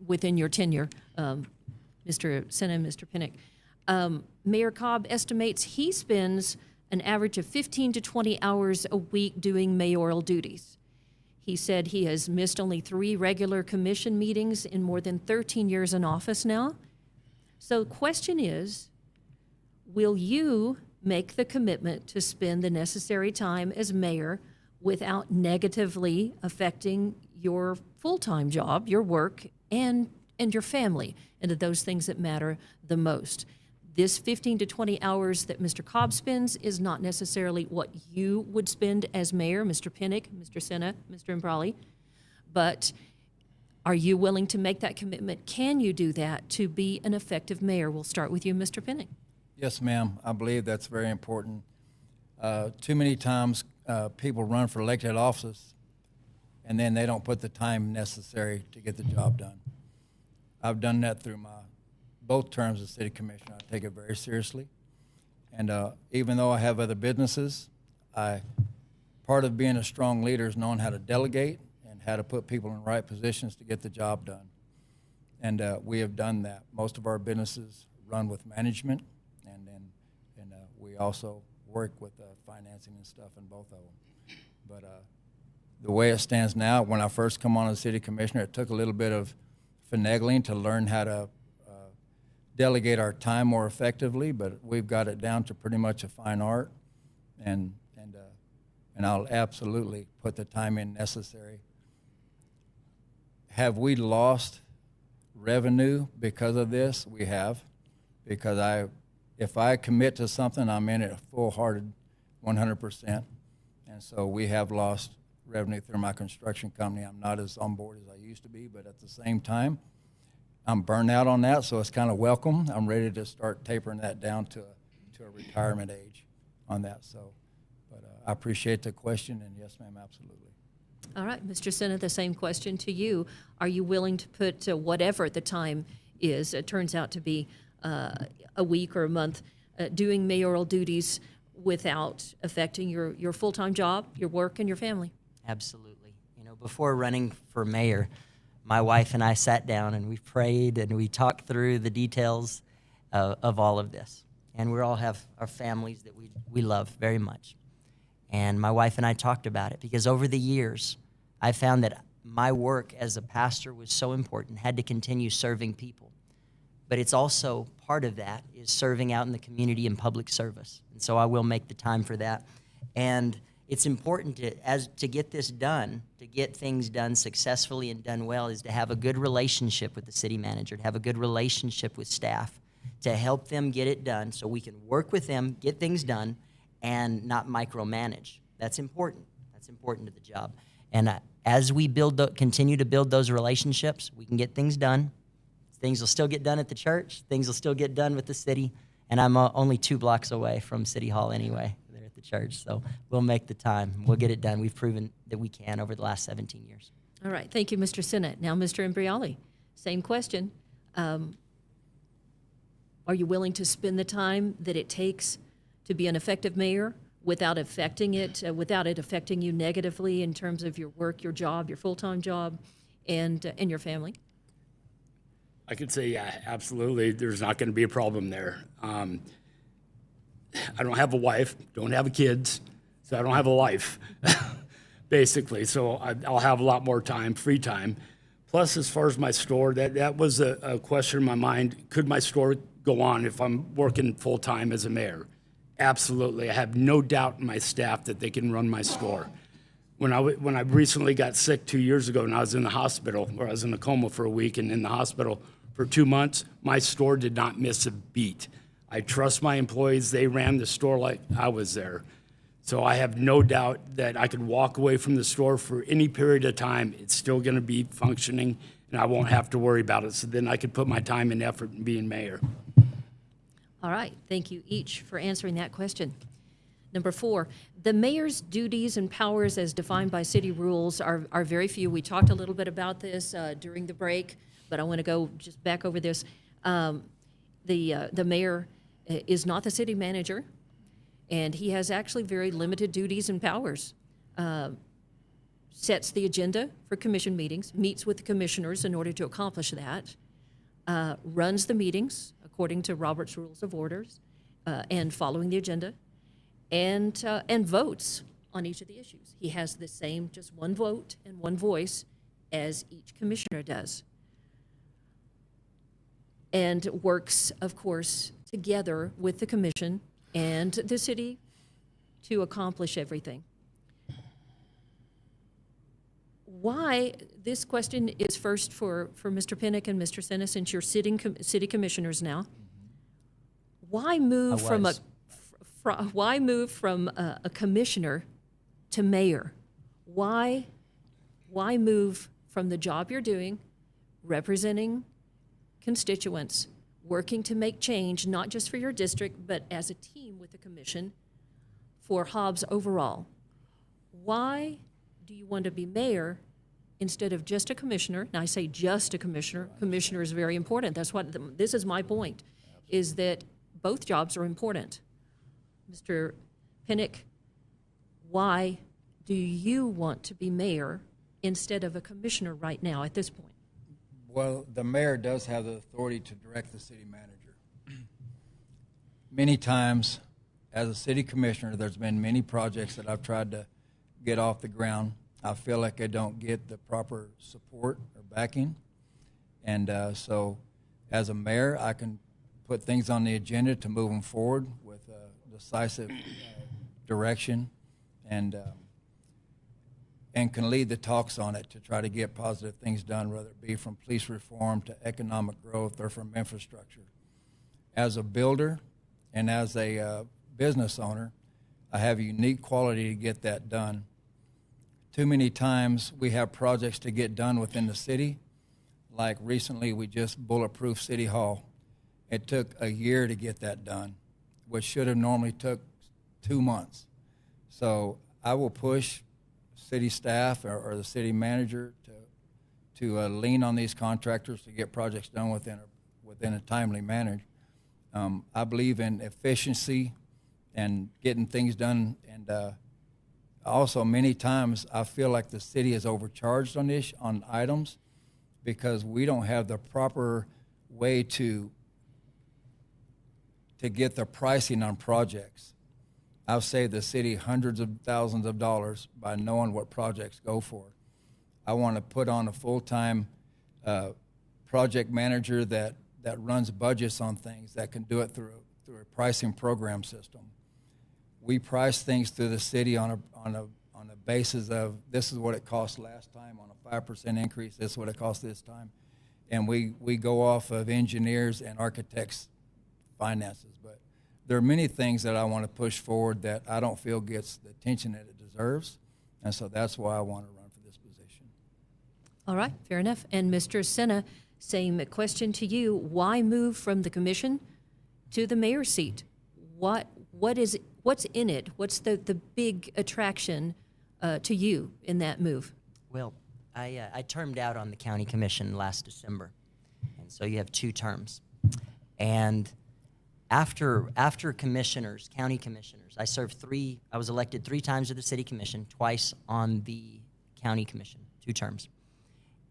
within your tenure, Mr. Senna and Mr. Pinnock. Mayor Cobb estimates he spends an average of 15 to 20 hours a week doing mayoral duties. He said he has missed only 3 regular commission meetings in more than 13 years in office now. So the question is, will you make the commitment to spend the necessary time as mayor without negatively affecting your full-time job, your work, and your family, and those things that matter the most? This 15 to 20 hours that Mr. Cobb spends is not necessarily what you would spend as mayor, Mr. Pinnock, Mr. Senna, Mr. Imbrali, but are you willing to make that commitment? Can you do that to be an effective mayor? We'll start with you, Mr. Pinnock. Yes, ma'am. I believe that's very important. Too many times people run for elected office and then they don't put the time necessary to get the job done. I've done that through my both terms as city commissioner. I take it very seriously. And even though I have other businesses, part of being a strong leader is knowing how to delegate and how to put people in the right positions to get the job done. And we have done that. Most of our businesses run with management, and we also work with financing and stuff in both of them. But the way it stands now, when I first come on as city commissioner, it took a little bit of finagling to learn how to delegate our time more effectively, but we've got it down to pretty much a fine art, and I'll absolutely put the time in necessary. Have we lost revenue because of this? We have, because if I commit to something, I'm in it full-hearted, 100%, and so we have lost revenue through my construction company. I'm not as on board as I used to be, but at the same time, I'm burned out on that, so it's kind of welcome. I'm ready to start tapering that down to a retirement age on that. So, but I appreciate the question, and yes, ma'am, absolutely. All right, Mr. Senna, the same question to you. Are you willing to put whatever the time is, it turns out to be a week or a month, doing mayoral duties without affecting your full-time job, your work, and your family? Absolutely. You know, before running for mayor, my wife and I sat down and we prayed and we talked through the details of all of this. And we all have our families that we love very much. And my wife and I talked about it because over the years, I found that my work as a pastor was so important, had to continue serving people. But it's also part of that is serving out in the community in public service. And so I will make the time for that. And it's important to get this done, to get things done successfully and done well, is to have a good relationship with the city manager, to have a good relationship with staff, to help them get it done so we can work with them, get things done, and not micromanage. That's important. That's important to the job. And as we continue to build those relationships, we can get things done. Things will still get done at the church. Things will still get done with the city. And I'm only 2 blocks away from City Hall anyway. Church, so we'll make the time. We'll get it done. We've proven that we can over the last 17 years. All right. Thank you, Mr. Senna. Now, Mr. Imbriali, same question. Are you willing to spend the time that it takes to be an effective mayor without affecting it, without it affecting you negatively in terms of your work, your job, your full-time job, and your family? I could say, yeah, absolutely. There's not going to be a problem there. I don't have a wife, don't have kids, so I don't have a life, basically. So I'll have a lot more time, free time. Plus, as far as my store, that was a question in my mind. Could my store go on if I'm working full-time as a mayor? Absolutely. I have no doubt in my staff that they can run my store. When I recently got sick 2 years ago and I was in the hospital, or I was in a coma for a week and in the hospital for 2 months, my store did not miss a beat. I trust my employees. They ran the store like I was there. So I have no doubt that I could walk away from the store for any period of time. It's still going to be functioning, and I won't have to worry about it. So then I could put my time and effort in being mayor. All right, thank you each for answering that question. Number 4, the mayor's duties and powers as defined by city rules are very few. We talked a little bit about this during the break, but I want to go just back over this. The mayor is not the city manager, and he has actually very limited duties and powers. Sets the agenda for commission meetings, meets with the commissioners in order to accomplish that, runs the meetings according to Robert's Rules of Orders and following the agenda, and votes on each of the issues. He has the same, just one vote and one voice as each commissioner does. And works, of course, together with the commission and the city to accomplish everything. Why, this question is first for Mr. Pinnock and Mr. Senna, since you're city commissioners now. Why move from a commissioner to mayor? Why move from the job you're doing, representing constituents, working to make change, not just for your district, but as a team with the commission for Hobbs overall? Why do you want to be mayor instead of just a commissioner? Now, I say just a commissioner. Commissioner is very important. That's what, this is my point, is that both jobs are important. Mr. Pinnock, why do you want to be mayor instead of a commissioner right now at this point? Well, the mayor does have the authority to direct the city manager. Many times, as a city commissioner, there's been many projects that I've tried to get off the ground. I feel like I don't get the proper support or backing. And so as a mayor, I can put things on the agenda to move them forward with decisive direction and can lead the talks on it to try to get positive things done, whether it be from police reform to economic growth or from infrastructure. As a builder and as a business owner, I have a unique quality to get that done. Too many times we have projects to get done within the city. Like recently, we just bulletproof City Hall. It took a year to get that done, which should have normally took 2 months. So I will push city staff or the city manager to lean on these contractors to get projects done within a timely manner. I believe in efficiency and getting things done, and also many times I feel like the city is overcharged on items because we don't have the proper way to get the pricing on projects. I've saved the city hundreds of thousands of dollars by knowing what projects go for. I want to put on a full-time project manager that runs budgets on things, that can do it through a pricing program system. We price things through the city on a basis of this is what it cost last time on a 5% increase, this is what it cost this time. And we go off of engineers and architects' finances. But there are many things that I want to push forward that I don't feel gets the attention that it deserves. And so that's why I want to run for this position. All right, fair enough. And Mr. Senna, same question to you. Why move from the commission to the mayor's seat? What's in it? What's the big attraction to you in that move? Well, I termed out on the county commission last December, and so you have 2 terms. And after commissioners, county commissioners, I was elected 3 times to the city commission, twice on the county commission, 2 terms.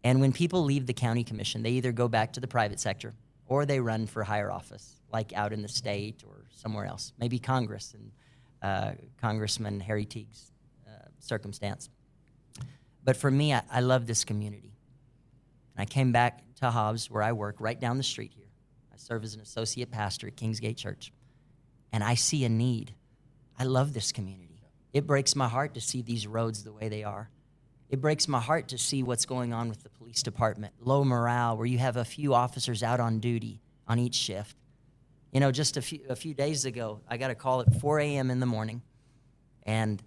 And when people leave the county commission, they either go back to the private sector or they run for higher office, like out in the state or somewhere else, maybe Congress and Congressman Harry Teague's circumstance. But for me, I love this community. And I came back to Hobbs, where I work, right down the street here. I serve as an associate pastor at Kingsgate Church. And I see a need. I love this community. It breaks my heart to see these roads the way they are. It breaks my heart to see what's going on with the police department. Low morale, where you have a few officers out on duty on each shift. You know, just a few days ago, I got a call at 4 a.m. in the morning, and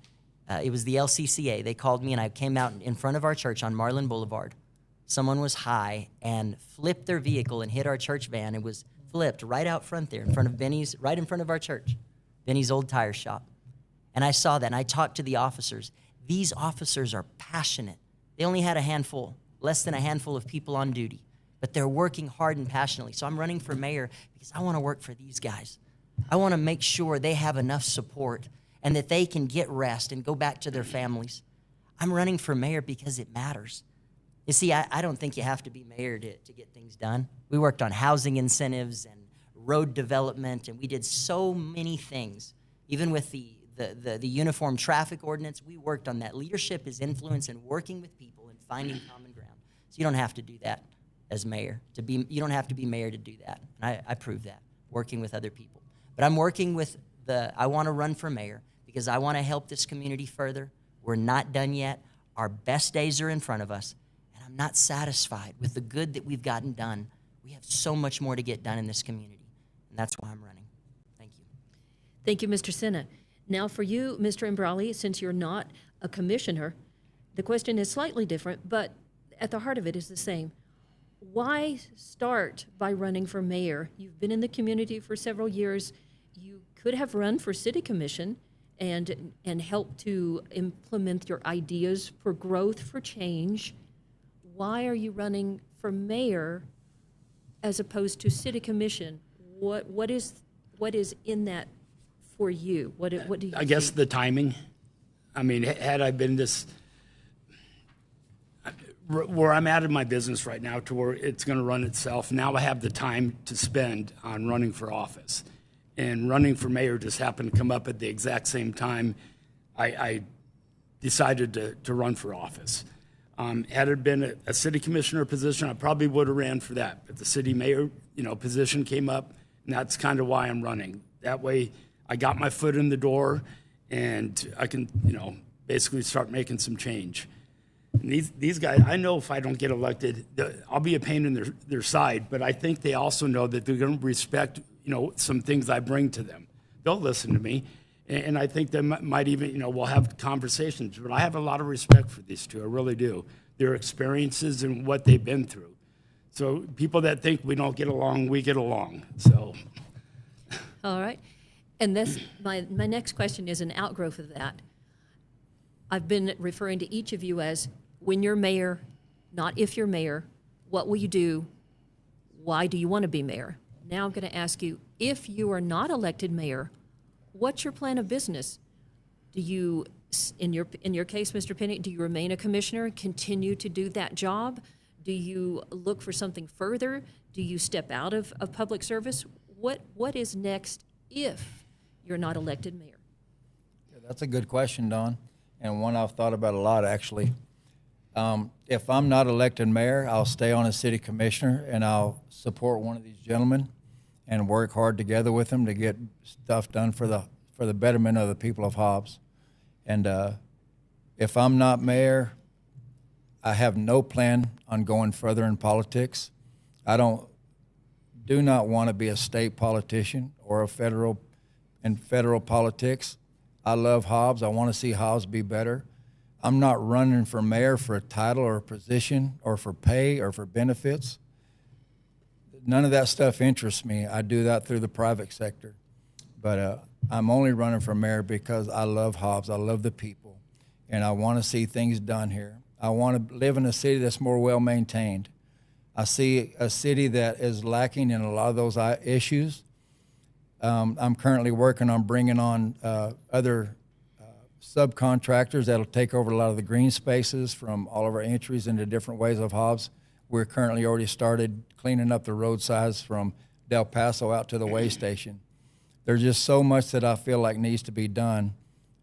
it was the LCCA. They called me, and I came out in front of our church on Marlin Boulevard. Someone was high and flipped their vehicle and hit our church van. It was flipped right out front there in front of Benny's, right in front of our church, Benny's old tire shop. And I saw that, and I talked to the officers. These officers are passionate. They only had a handful, less than a handful of people on duty, but they're working hard and passionately. So I'm running for mayor because I want to work for these guys. I want to make sure they have enough support and that they can get rest and go back to their families. I'm running for mayor because it matters. You see, I don't think you have to be mayor to get things done. We worked on housing incentives and road development, and we did so many things. Even with the uniform traffic ordinance, we worked on that. Leadership is influence and working with people and finding common ground. So you don't have to do that as mayor. You don't have to be mayor to do that. And I prove that, working with other people. But I'm working with I want to run for mayor because I want to help this community further. We're not done yet. Our best days are in front of us. And I'm not satisfied with the good that we've gotten done. We have so much more to get done in this community. And that's why I'm running. Thank you. Thank you, Mr. Senna. Now for you, Mr. Imbrali, since you're not a commissioner, the question is slightly different, but at the heart of it is the same. Why start by running for mayor? You've been in the community for several years. You could have run for city commission and help to implement your ideas for growth, for change. Why are you running for mayor as opposed to city commission? What is in that for you? What do you I guess see? the timing. I mean, had I been where I'm at in my business right now to where it's going to run itself, now I have the time to spend on running for office. And running for mayor just happened to come up at the exact same time I decided to run for office. Had it been a city commissioner position, I probably would have ran for that. But the city mayor, position came up, and that's kind of why I'm running. That way, I got my foot in the door, and I can, basically start making some change. And these guys, I know if I don't get elected, I'll be a pain in their side, but I think they also know that they're going to respect, some things I bring to them. They'll listen to me, and I think they might even, we'll have conversations. But I have a lot of respect for these two, I really do. Their experiences and what they've been through. So people that think we don't get along, we get along. So. All right. And this, my next question is an outgrowth of that. I've been referring to each of you as when you're mayor, not if you're mayor, what will you do? Why do you want to be mayor? Now I'm going to ask you, if you are not elected mayor, what's your plan of business? Do you, in your case, Mr. Penny, do you remain a commissioner, continue to do that job? Do you look for something further? Do you step out of public service? What is next if you're not elected mayor? Yeah, that's a good question, Don, and one I've thought about a lot, actually. If I'm not elected mayor, I'll stay on as city commissioner, and I'll support one of these gentlemen and work hard together with them to get stuff done for the betterment of the people of Hobbs. And if I'm not mayor, I have no plan on going further in politics. I do not want to be a state politician or a federal politics. I love Hobbs. I want to see Hobbs be better. I'm not running for mayor for a title or a position or for pay or for benefits. None of that stuff interests me. I do that through the private sector. But I'm only running for mayor because I love Hobbs. I love the people. And I want to see things done here. I want to live in a city that's more well-maintained. I see a city that is lacking in a lot of those issues. I'm currently working on bringing on other subcontractors that'll take over a lot of the green spaces from all of our entries into different ways of Hobbs. We're currently already started cleaning up the roadsides from Del Paso out to the way station. There's just so much that I feel like needs to be done,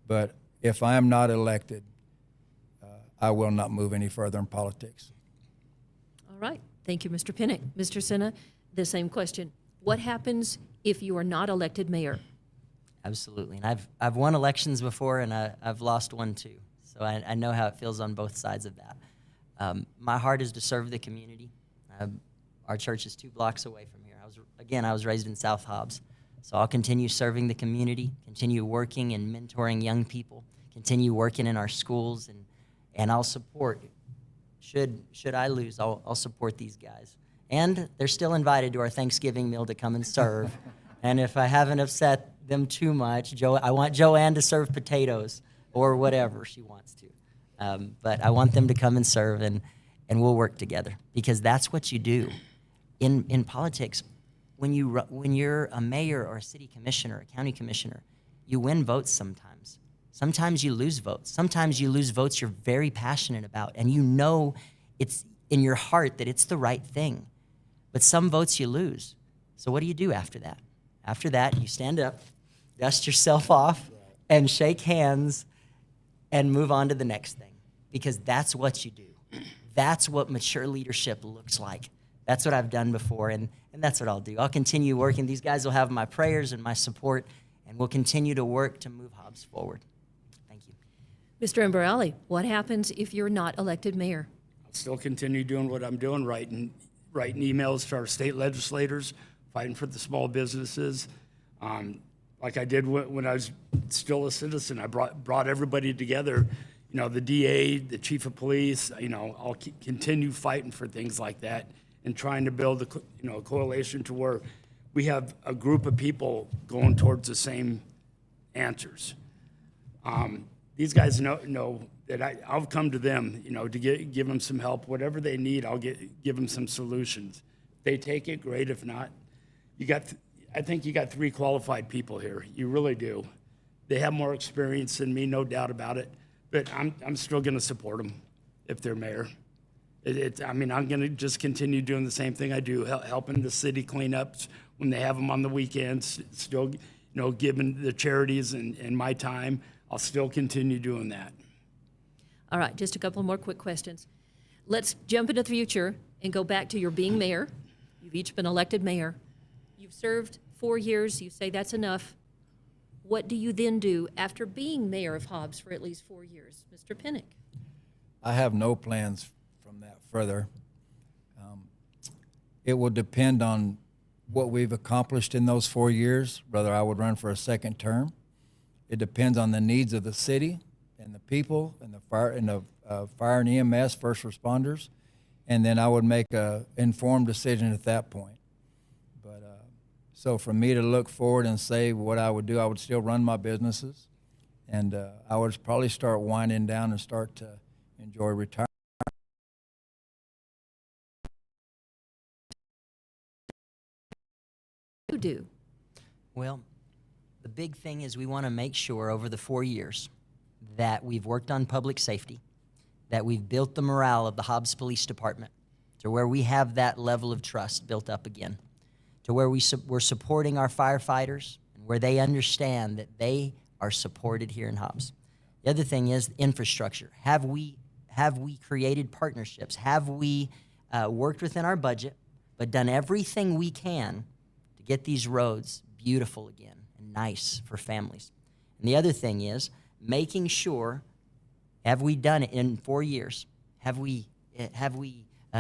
but if I am not elected, I will not move any further in politics. All right. Thank you, Mr. Pinnock. Mr. Senna, the same question. What happens if you are not elected mayor? Absolutely. And I've won elections before, and I've lost one too. So I know how it feels on both sides of that. My heart is to serve the community. Our church is 2 blocks away from here. I was raised in South Hobbs. So I'll continue serving the community, continue working and mentoring young people, continue working in our schools, and I'll support. Should I lose, I'll support these guys. And they're still invited to our Thanksgiving meal to come and serve. And if I haven't upset them too much, I want Joanne to serve potatoes or whatever she wants to. But I want them to come and serve, and we'll work together, because that's what you do in politics. When you're a mayor or a city commissioner, a county commissioner, you win votes sometimes. Sometimes you lose votes. Sometimes you lose votes you're very passionate about, and you know it's in your heart that it's the right thing. But some votes you lose. So what do you do after that? After that, you stand up, dust yourself off, and shake hands, and move on to the next thing, because that's what you do. That's what mature leadership looks like. That's what I've done before, and that's what I'll do. I'll continue working. These guys will have my prayers and my support, and we'll continue to work to move Hobbs forward. Thank you. Mr. Imbrali, what happens if you're not elected mayor? I'll still continue doing what I'm doing, writing emails to our state legislators, fighting for the small businesses. Like I did when I was still a citizen. I brought everybody together, you know, the DA, the chief of police. You know, I'll continue fighting for things like that and trying to build a coalition to where we have a group of people going towards the same answers. These guys know that I'll come to them, you know, to give them some help. Whatever they need, I'll give them some solutions. If they take it, great. If not, I think you got 3 qualified people here. You really do. They have more experience than me, no doubt about it. But I'm still going to support them if they're mayor. I'm going to just continue doing the same thing I do, helping the city clean up when they have them on the weekends. Still, you know, giving the charities and my time. I'll still continue doing that. All right, just a couple more quick questions. Let's jump into the future and go back to your being mayor. You've each been elected mayor. You've served 4 years. You say that's enough. What do you then do after being mayor of Hobbs for at least 4 years? Mr. Pinnock. I have no plans from that further. It will depend on what we've accomplished in those 4 years, whether I would run for a second term. It depends on the needs of the city and the people and the fire and EMS, first responders, and then I would make an informed decision at that point. But so for me to look forward and say what I would do, I would still run my businesses, and I would probably start winding down and start to enjoy retirement. You do. Well, the big thing is we want to make sure over the 4 years that we've worked on public safety, that we've built the morale of the Hobbs Police Department to where we have that level of trust built up again, to where we're supporting our firefighters and where they understand that they are supported here in Hobbs. The other thing is infrastructure. Have we created partnerships? Have we worked within our budget, but done everything we can to get these roads beautiful again and nice for families? And the other thing is making sure, have we done it in 4 years? Have we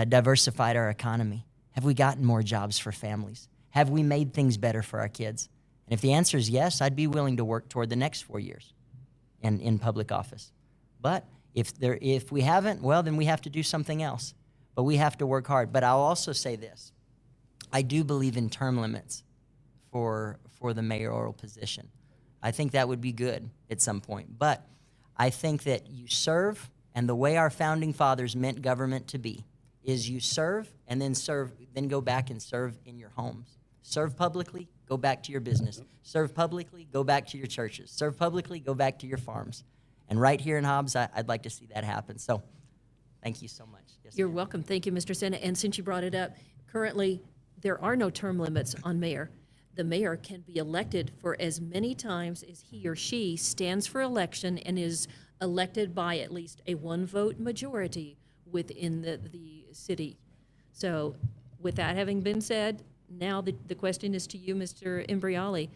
diversified our economy? Have we gotten more jobs for families? Have we made things better for our kids? And if the answer is yes, I'd be willing to work toward the next 4 years in public office. But if we haven't, well, then we have to do something else. But we have to work hard. But I'll also say this. I do believe in term limits for the mayoral position. I think that would be good at some point. But I think that you serve, and the way our founding fathers meant government to be is you serve and then go back and serve in your homes. Serve publicly, go back to your business. Serve publicly, go back to your churches. Serve publicly, go back to your farms. And right here in Hobbs, I'd like to see that happen. So thank you so much. Yes, You're ma'am. welcome. Thank you, Mr. Senna. And since you brought it up, currently there are no term limits on mayor. The mayor can be elected for as many times as he or she stands for election and is elected by at least a 1-vote majority within the city. So with that having been said, now the question is to you, Mr. Imbriali.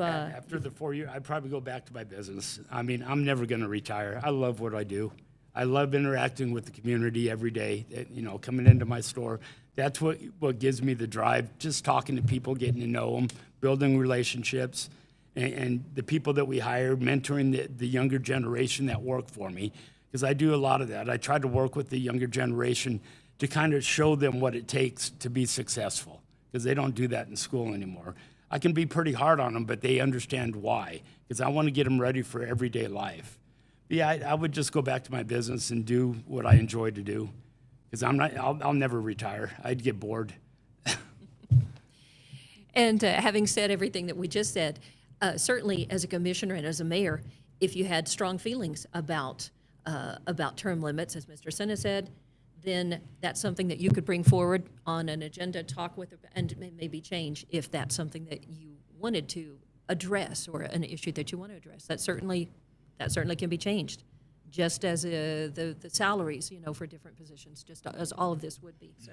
After the 4 years, I'd probably go back to my business. I mean, I'm never going to retire. I love what I do. I love interacting with the community every day, you know, coming into my store. That's what gives me the drive, just talking to people, getting to know them, building relationships, and the people that we hire, mentoring the younger generation that work for me, because I do a lot of that. I try to work with the younger generation to kind of show them what it takes to be successful, because they don't do that in school anymore. I can be pretty hard on them, but they understand why, because I want to get them ready for everyday life. But yeah, I would just go back to my business and do what I enjoy to do, because I'll never retire. I'd get bored. And having said everything that we just said, certainly as a commissioner and as a mayor, if you had strong feelings about term limits, as Mr. Senna said, then that's something that you could bring forward on an agenda, talk with, and maybe change if that's something that you wanted to address or an issue that you want to address. That certainly can be changed, just as the salaries, for different positions, just as all of this would be. So,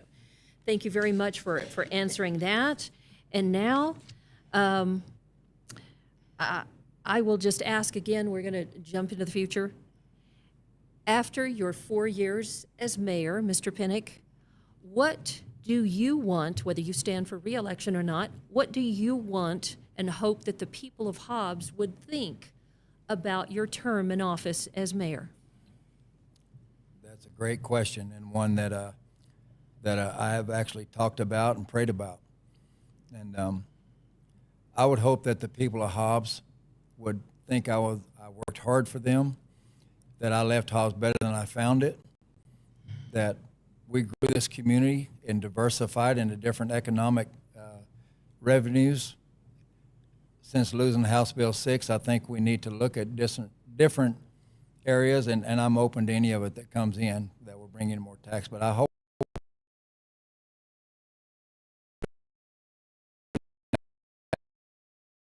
thank you very much for answering that. And now, I will just ask again. We're going to jump into the future. After your 4 years as mayor, Mr. Pinnock, what do you want, whether you stand for re-election or not, what do you want and hope that the people of Hobbs would think about your term in office as mayor? That's a great question, and one that I have actually talked about and prayed about. And I would hope that the people of Hobbs would think I worked hard for them, that I left Hobbs better than I found it, that we grew this community and diversified into different economic revenues. Since losing House Bill 6, I think we need to look at different areas, and I'm open to any of it that comes in that will bring in more tax. But I hope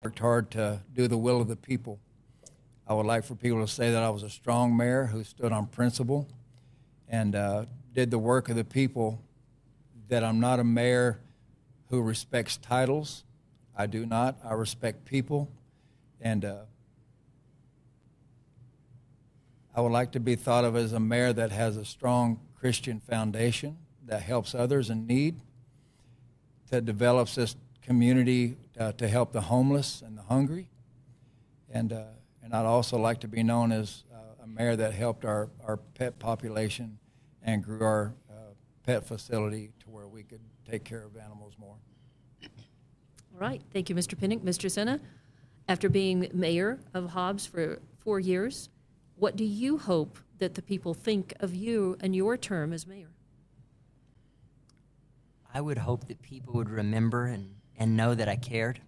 worked hard to do the will of the people. I would like for people to say that I was a strong mayor who stood on principle and did the work of the people, that I'm not a mayor who respects titles. I do not. I respect people. And I would like to be thought of as a mayor that has a strong Christian foundation, that helps others in need, that develops this community to help the homeless and the hungry. And I'd also like to be known as a mayor that helped our pet population and grew our pet facility to where we could take care of animals more. All right. Thank you, Mr. Pinnock. Mr. Senna, after being mayor of Hobbs for 4 years, what do you hope that the people think of you and your term as mayor? I would hope that people would remember and know that I cared,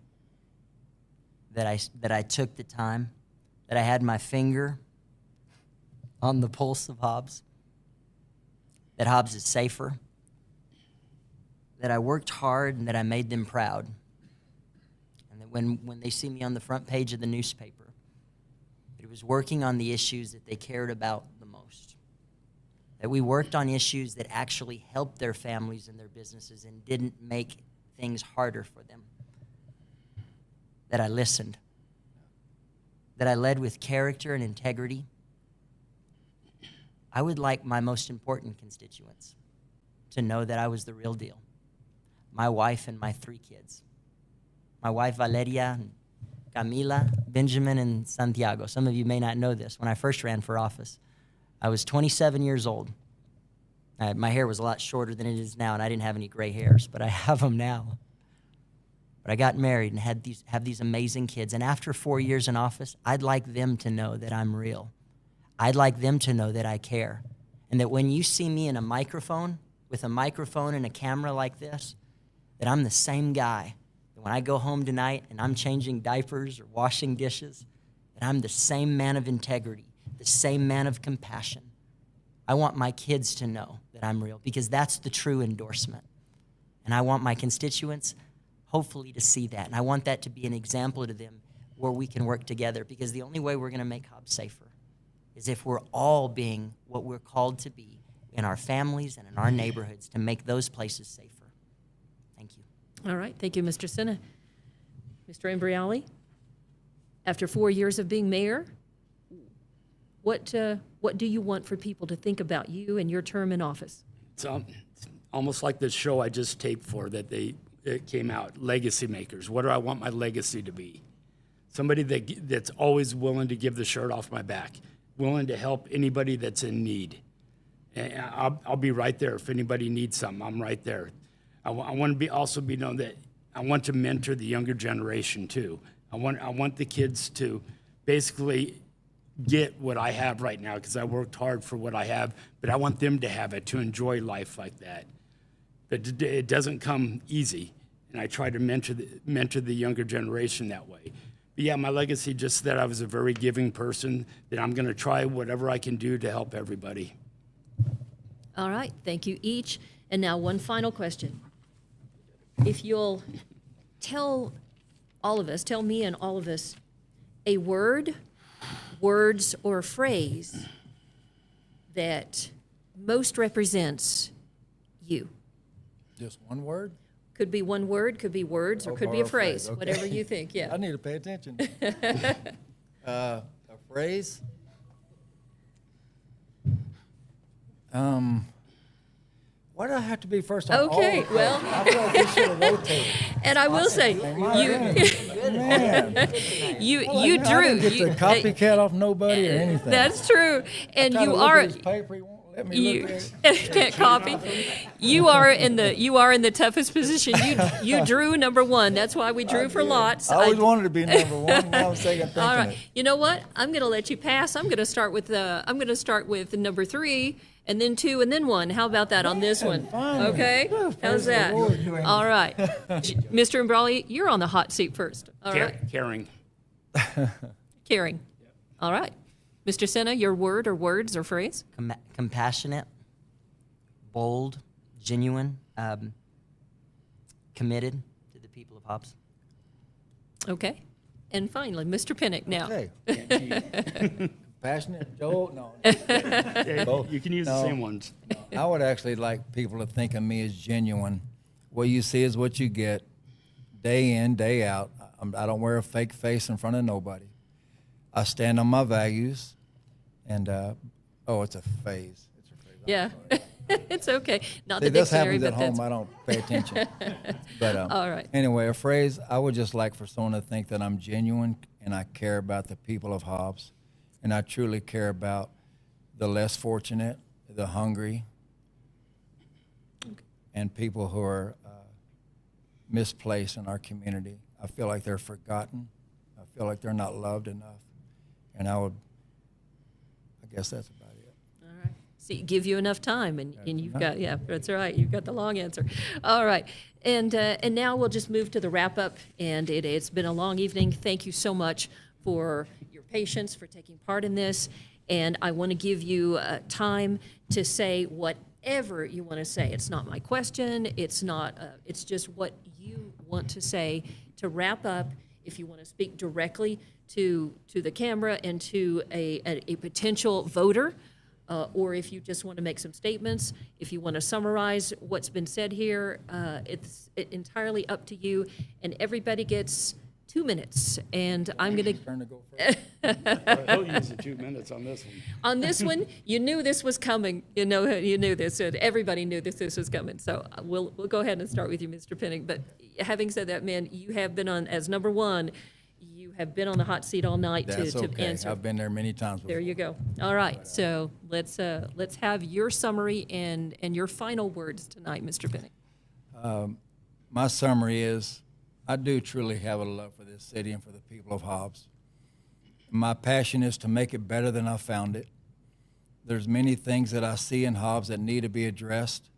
that I took the time, that I had my finger on the pulse of Hobbs, that Hobbs is safer, that I worked hard and that I made them proud, and that when they see me on the front page of the newspaper, that it was working on the issues that they cared about the most, that we worked on issues that actually helped their families and their businesses and didn't make things harder for them, that I listened, that I led with character and integrity. I would like my most important constituents to know that I was the real deal. My wife and my 3 kids. My wife, Valeria, Camila, Benjamin, and Santiago. Some of you may not know this. When I first ran for office, I was 27 years old. My hair was a lot shorter than it is now, and I didn't have any gray hairs, but I have them now. But I got married and have these amazing kids. And after 4 years in office, I'd like them to know that I'm real. I'd like them to know that I care. And that when you see me in a microphone, with a microphone and a camera like this, that I'm the same guy. That when I go home tonight and I'm changing diapers or washing dishes, that I'm the same man of integrity, the same man of compassion. I want my kids to know that I'm real, because that's the true endorsement. And I want my constituents hopefully to see that. And I want that to be an example to them where we can work together, because the only way we're going to make Hobbs safer is if we're all being what we're called to be in our families and in our neighborhoods to make those places safer. Thank you. All right. Thank you, Mr. Senna. Mr. Imbriali, after 4 years of being mayor, what do you want for people to think about you and your term in office? It's almost like this show I just taped for, that that came out, legacy makers. What do I want my legacy to be? Somebody that's always willing to give the shirt off my back, willing to help anybody that's in need. And I'll be right there. If anybody needs something, I'm right there. I want to also be known that I want to mentor the younger generation too. I want the kids to basically get what I have right now, because I worked hard for what I have, but I want them to have it, to enjoy life like that. But it doesn't come easy, and I try to mentor the younger generation that way. But yeah, my legacy, just that I was a very giving person, that I'm going to try whatever I can do to help everybody. All right, thank you each. And now one final question. If you'll tell me and all of us, a word, words, or phrase that most represents you. Just one word? Could be one word, could be words, or could be a phrase, okay. whatever you think, yeah. I need to pay attention. A phrase? Why do I have to be first on all Okay, the well- phrases? I feel like we should have rotated. And I will say, Man, you I drew. didn't get the copycat off nobody or anything. That's true, and Try to you look are. at his paper, he won't let me You look at it. can't copy. You are in the toughest position. You drew number one. That's why we drew for lots. I always wanted to be number one. Now I'm second thinking All right. it. You know what? I'm going to let you pass. I'm going to start with number 3, and then 2, and then 1. How about that on this one? finally. Okay. Whew, How's praise the that? Lord. All right, Mr. Imbrali, you're on the hot seat first. All right. Caring. Caring. All right. Mr. Senna, your word or words or phrase? Compassionate, bold, genuine, committed to the people of Hobbs. Okay. And finally, Mr. Pinnock now. Okay. Passionate, Joel? No. Yeah, you can use the same ones. I would actually like people to think of me as genuine. What you see is what you get, day in, day out. I don't wear a fake face in front of nobody. I stand on my values, and it's a phase. It's a phase. I'm Yeah. sorry. It's okay. Not See, the this dictionary, happens at but that's home. I don't pay attention. But all right. Anyway, a phrase. I would just like for someone to think that I'm genuine and I care about the people of Hobbs, and I truly care about the less fortunate, the hungry, and people who are misplaced in our community. I feel like they're forgotten. I feel like they're not loved enough, and I guess that's about it. All right. See, give you enough time, and you've got, yeah, that's right. You've got the long answer. All right. And now we'll just move to the wrap up. And it's been a long evening. Thank you so much for your patience, for taking part in this. And I want to give you time to say whatever you want to say. It's not my question. It's not. It's just what you want to say to wrap up. If you want to speak directly to the camera and to a potential voter, or if you just want to make some statements, if you want to summarize what's been said here, it's entirely up to you. And everybody gets 2 minutes. And I'm going to. Turn to go first. He'll use the 2 minutes on this one. On this one, you knew this was coming. You knew this. And everybody knew this was coming. So we'll go ahead and start with you, Mr. Pinnock. But having said that, man, you have been on as number one. You have been on the hot seat all night That's to okay. answer. I've been there many times before. There you go. All right. So let's have your summary and your final words tonight, Mr. Pinnock. My summary is, I do truly have a love for this city and for the people of Hobbs. My passion is to make it better than I found it. There's many things that I see in Hobbs that need to be addressed.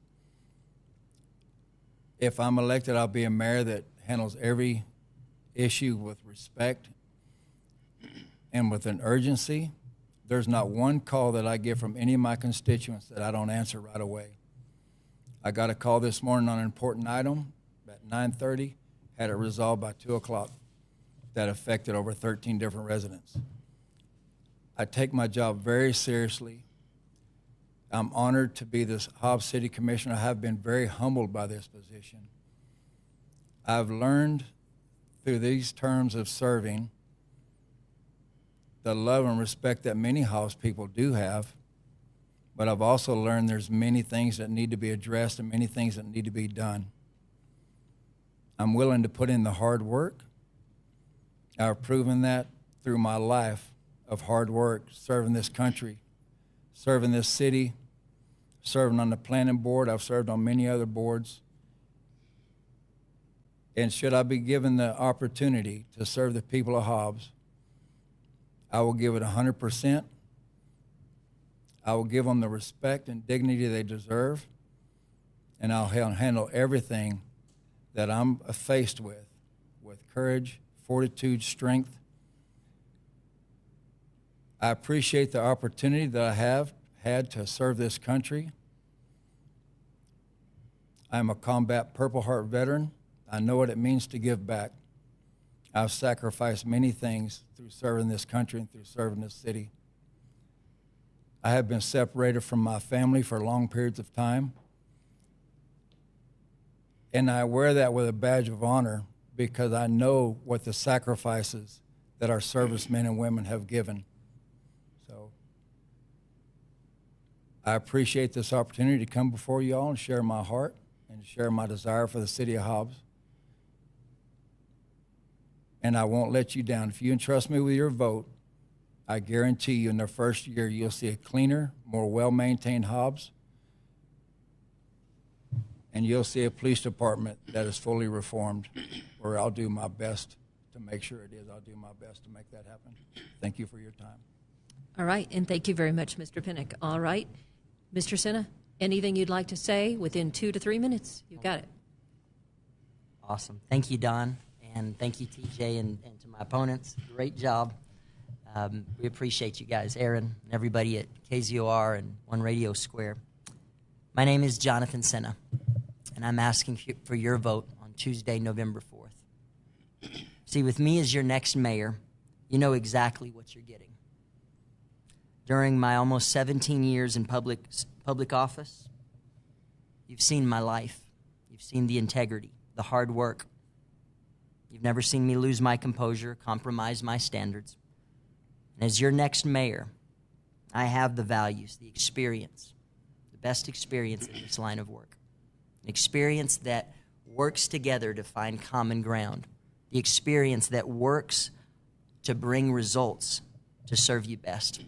If I'm elected, I'll be a mayor that handles every issue with respect and with an urgency. There's not one call that I get from any of my constituents that I don't answer right away. I got a call this morning on an important item at 9:30, had it resolved by 2 o'clock. That affected over 13 different residents. I take my job very seriously. I'm honored to be this Hobbs City Commissioner. I have been very humbled by this position. I've learned through these terms of serving the love and respect that many Hobbs people do have, but I've also learned there's many things that need to be addressed and many things that need to be done. I'm willing to put in the hard work. I've proven that through my life of hard work, serving this country, serving this city, serving on the planning board. I've served on many other boards. And should I be given the opportunity to serve the people of Hobbs, I will give it 100%. I will give them the respect and dignity they deserve, and I'll handle everything that I'm faced with courage, fortitude, strength. I appreciate the opportunity that I have had to serve this country. I'm a combat Purple Heart veteran. I know what it means to give back. I've sacrificed many things through serving this country and through serving this city. I have been separated from my family for long periods of time. And I wear that with a badge of honor because I know what the sacrifices that our servicemen and women have given. So I appreciate this opportunity to come before you all and share my heart and share my desire for the city of Hobbs. And I won't let you down. If you entrust me with your vote, I guarantee you in the first year you'll see a cleaner, more well-maintained Hobbs, and you'll see a police department that is fully reformed, where I'll do my best to make sure it is. I'll do my best to make that happen. Thank you for your time. All right, and thank you very much, Mr. Pinnock. All right, Mr. Senna, anything you'd like to say within 2 to 3 minutes? You've got it. Awesome. Thank you, Don, and thank you, TJ, and to my opponents. Great job. We appreciate you guys, Aaron, and everybody at KZOR and One Radio Square. My name is Jonathan Senna, and I'm asking for your vote on Tuesday, November 4th. See, with me as your next mayor, you know exactly what you're getting. During my almost 17 years in public office, you've seen my life. You've seen the integrity, the hard work. You've never seen me lose my composure, compromise my standards. And as your next mayor, I have the values, the experience, the best experience in this line of work. An experience that works together to find common ground. The experience that works to bring results to serve you best.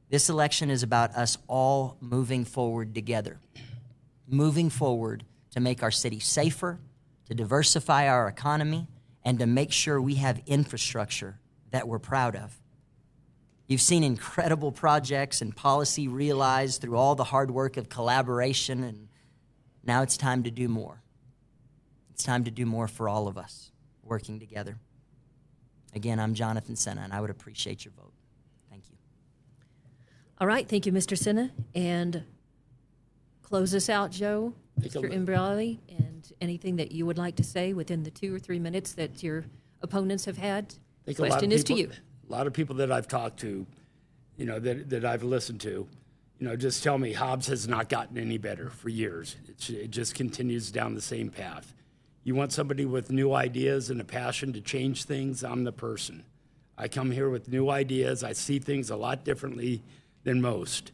This election is about us all moving forward together. Moving forward to make our city safer, to diversify our economy, and to make sure we have infrastructure that we're proud of. You've seen incredible projects and policy realized through all the hard work of collaboration, and now it's time to do more. It's time to do more for all of us, working together. Again, I'm Jonathan Senna, and I would appreciate your vote. Thank you. All right, thank you, Mr. Senna. And close us out, Joe, Mr. Imbriali, and anything that you would like to say within the 2 or 3 minutes that your opponents have had. The question is to you. A lot of people that I've talked to, you know, that I've listened to, you know, just tell me Hobbs has not gotten any better for years. It just continues down the same path. You want somebody with new ideas and a passion to change things, I'm the person. I come here with new ideas. I see things a lot differently than most.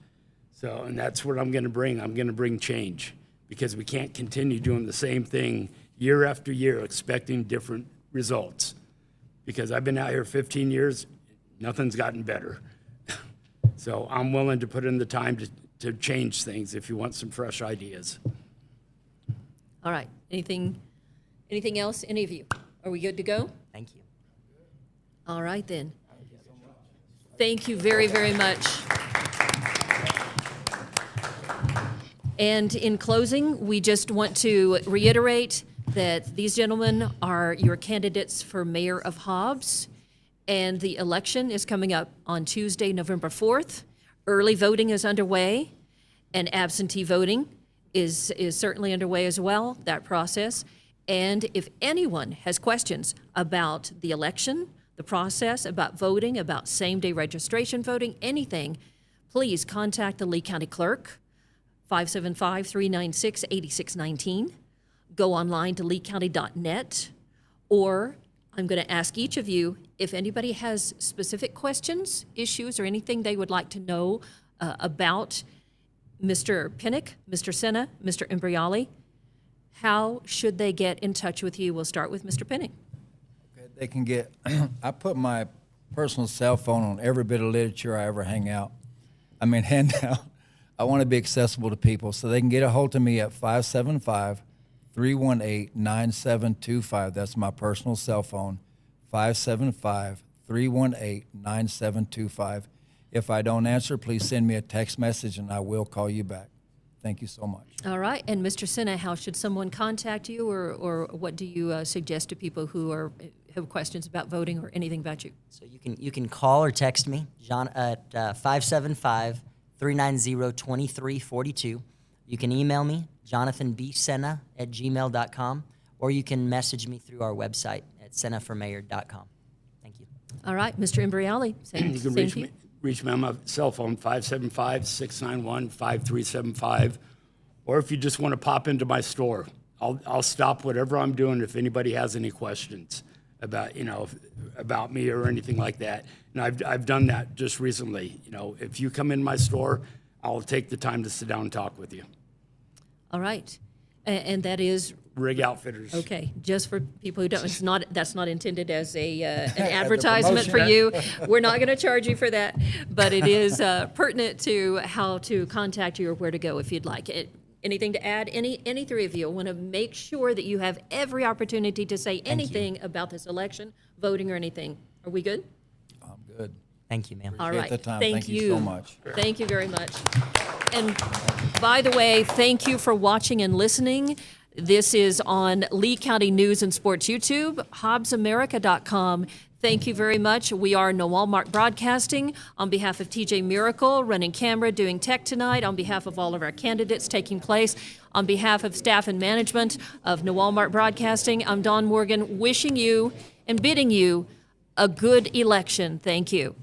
So, and that's what I'm going to bring. I'm going to bring change because we can't continue doing the same thing year after year expecting different results. Because I've been out here 15 years, nothing's gotten better. So I'm willing to put in the time to change things if you want some fresh ideas. All right, anything else, any of you? Are we good to go? Thank you. All right, then. Thank you very, very much. And in closing, we just want to reiterate that these gentlemen are your candidates for mayor of Hobbs, and the election is coming up on Tuesday, November 4th. Early voting is underway, and absentee voting is certainly underway as well, that process. And if anyone has questions about the election, the process, about voting, about same-day registration voting, anything, please contact the Lee County Clerk, 575-396-8619. Go online to leecounty.net, or I'm going to ask each of you if anybody has specific questions, issues, or anything they would like to know about Mr. Pinnock, Mr. Senna, Mr. Imbriali. how should they get in touch with you? We'll start with Mr. Penning. Okay, they can get, I put my personal cell phone on every bit of literature I ever hand out. I want to be accessible to people, so they can get a hold of me at 575-318-9725. That's my personal cell phone, 575-318-9725. If I don't answer, please send me a text message and I will call you back. Thank you so much. All right. And Mr. Senna, how should someone contact you, or what do you suggest to people who have questions about voting or anything about you? So you can call or text me, John, at 575-390-2342. You can email me, jonathanbsenna@gmail.com, or you can message me through our website at sennaformayor.com. Thank you. All right. Mr. Imbriali, same You can same reach to you. me, reach me on my cell phone, 575-691-5375. Or if you just want to pop into my store, I'll stop whatever I'm doing if anybody has any questions about, about me or anything like that. And I've done that just recently. If you come in my store, I'll take the time to sit down and talk with you. All right. And that is Rig Outfitters. okay. Just for people who don't, that's not intended as an advertisement for promotion. you. We're not going to charge you for that, but it is pertinent to how to contact you or where to go if you'd like it. Anything to add? Any three of you want to make sure that you have every opportunity to say anything about this election, voting, or anything. Are we good? I'm good. Thank you, ma'am. All Appreciate right. the time. Thank Thank you so much. Thank you very much. And by the way, thank you for watching and listening. This is on Lee County News and Sports YouTube, hobbsamerica.com. Thank you very much. We are No Walmart Broadcasting. On behalf of TJ Miracle, running camera, doing tech tonight, on behalf of all of our candidates taking place, on behalf of staff and management of No Walmart Broadcasting, I'm Dawn Morgan, wishing you and bidding you a good election. Thank you.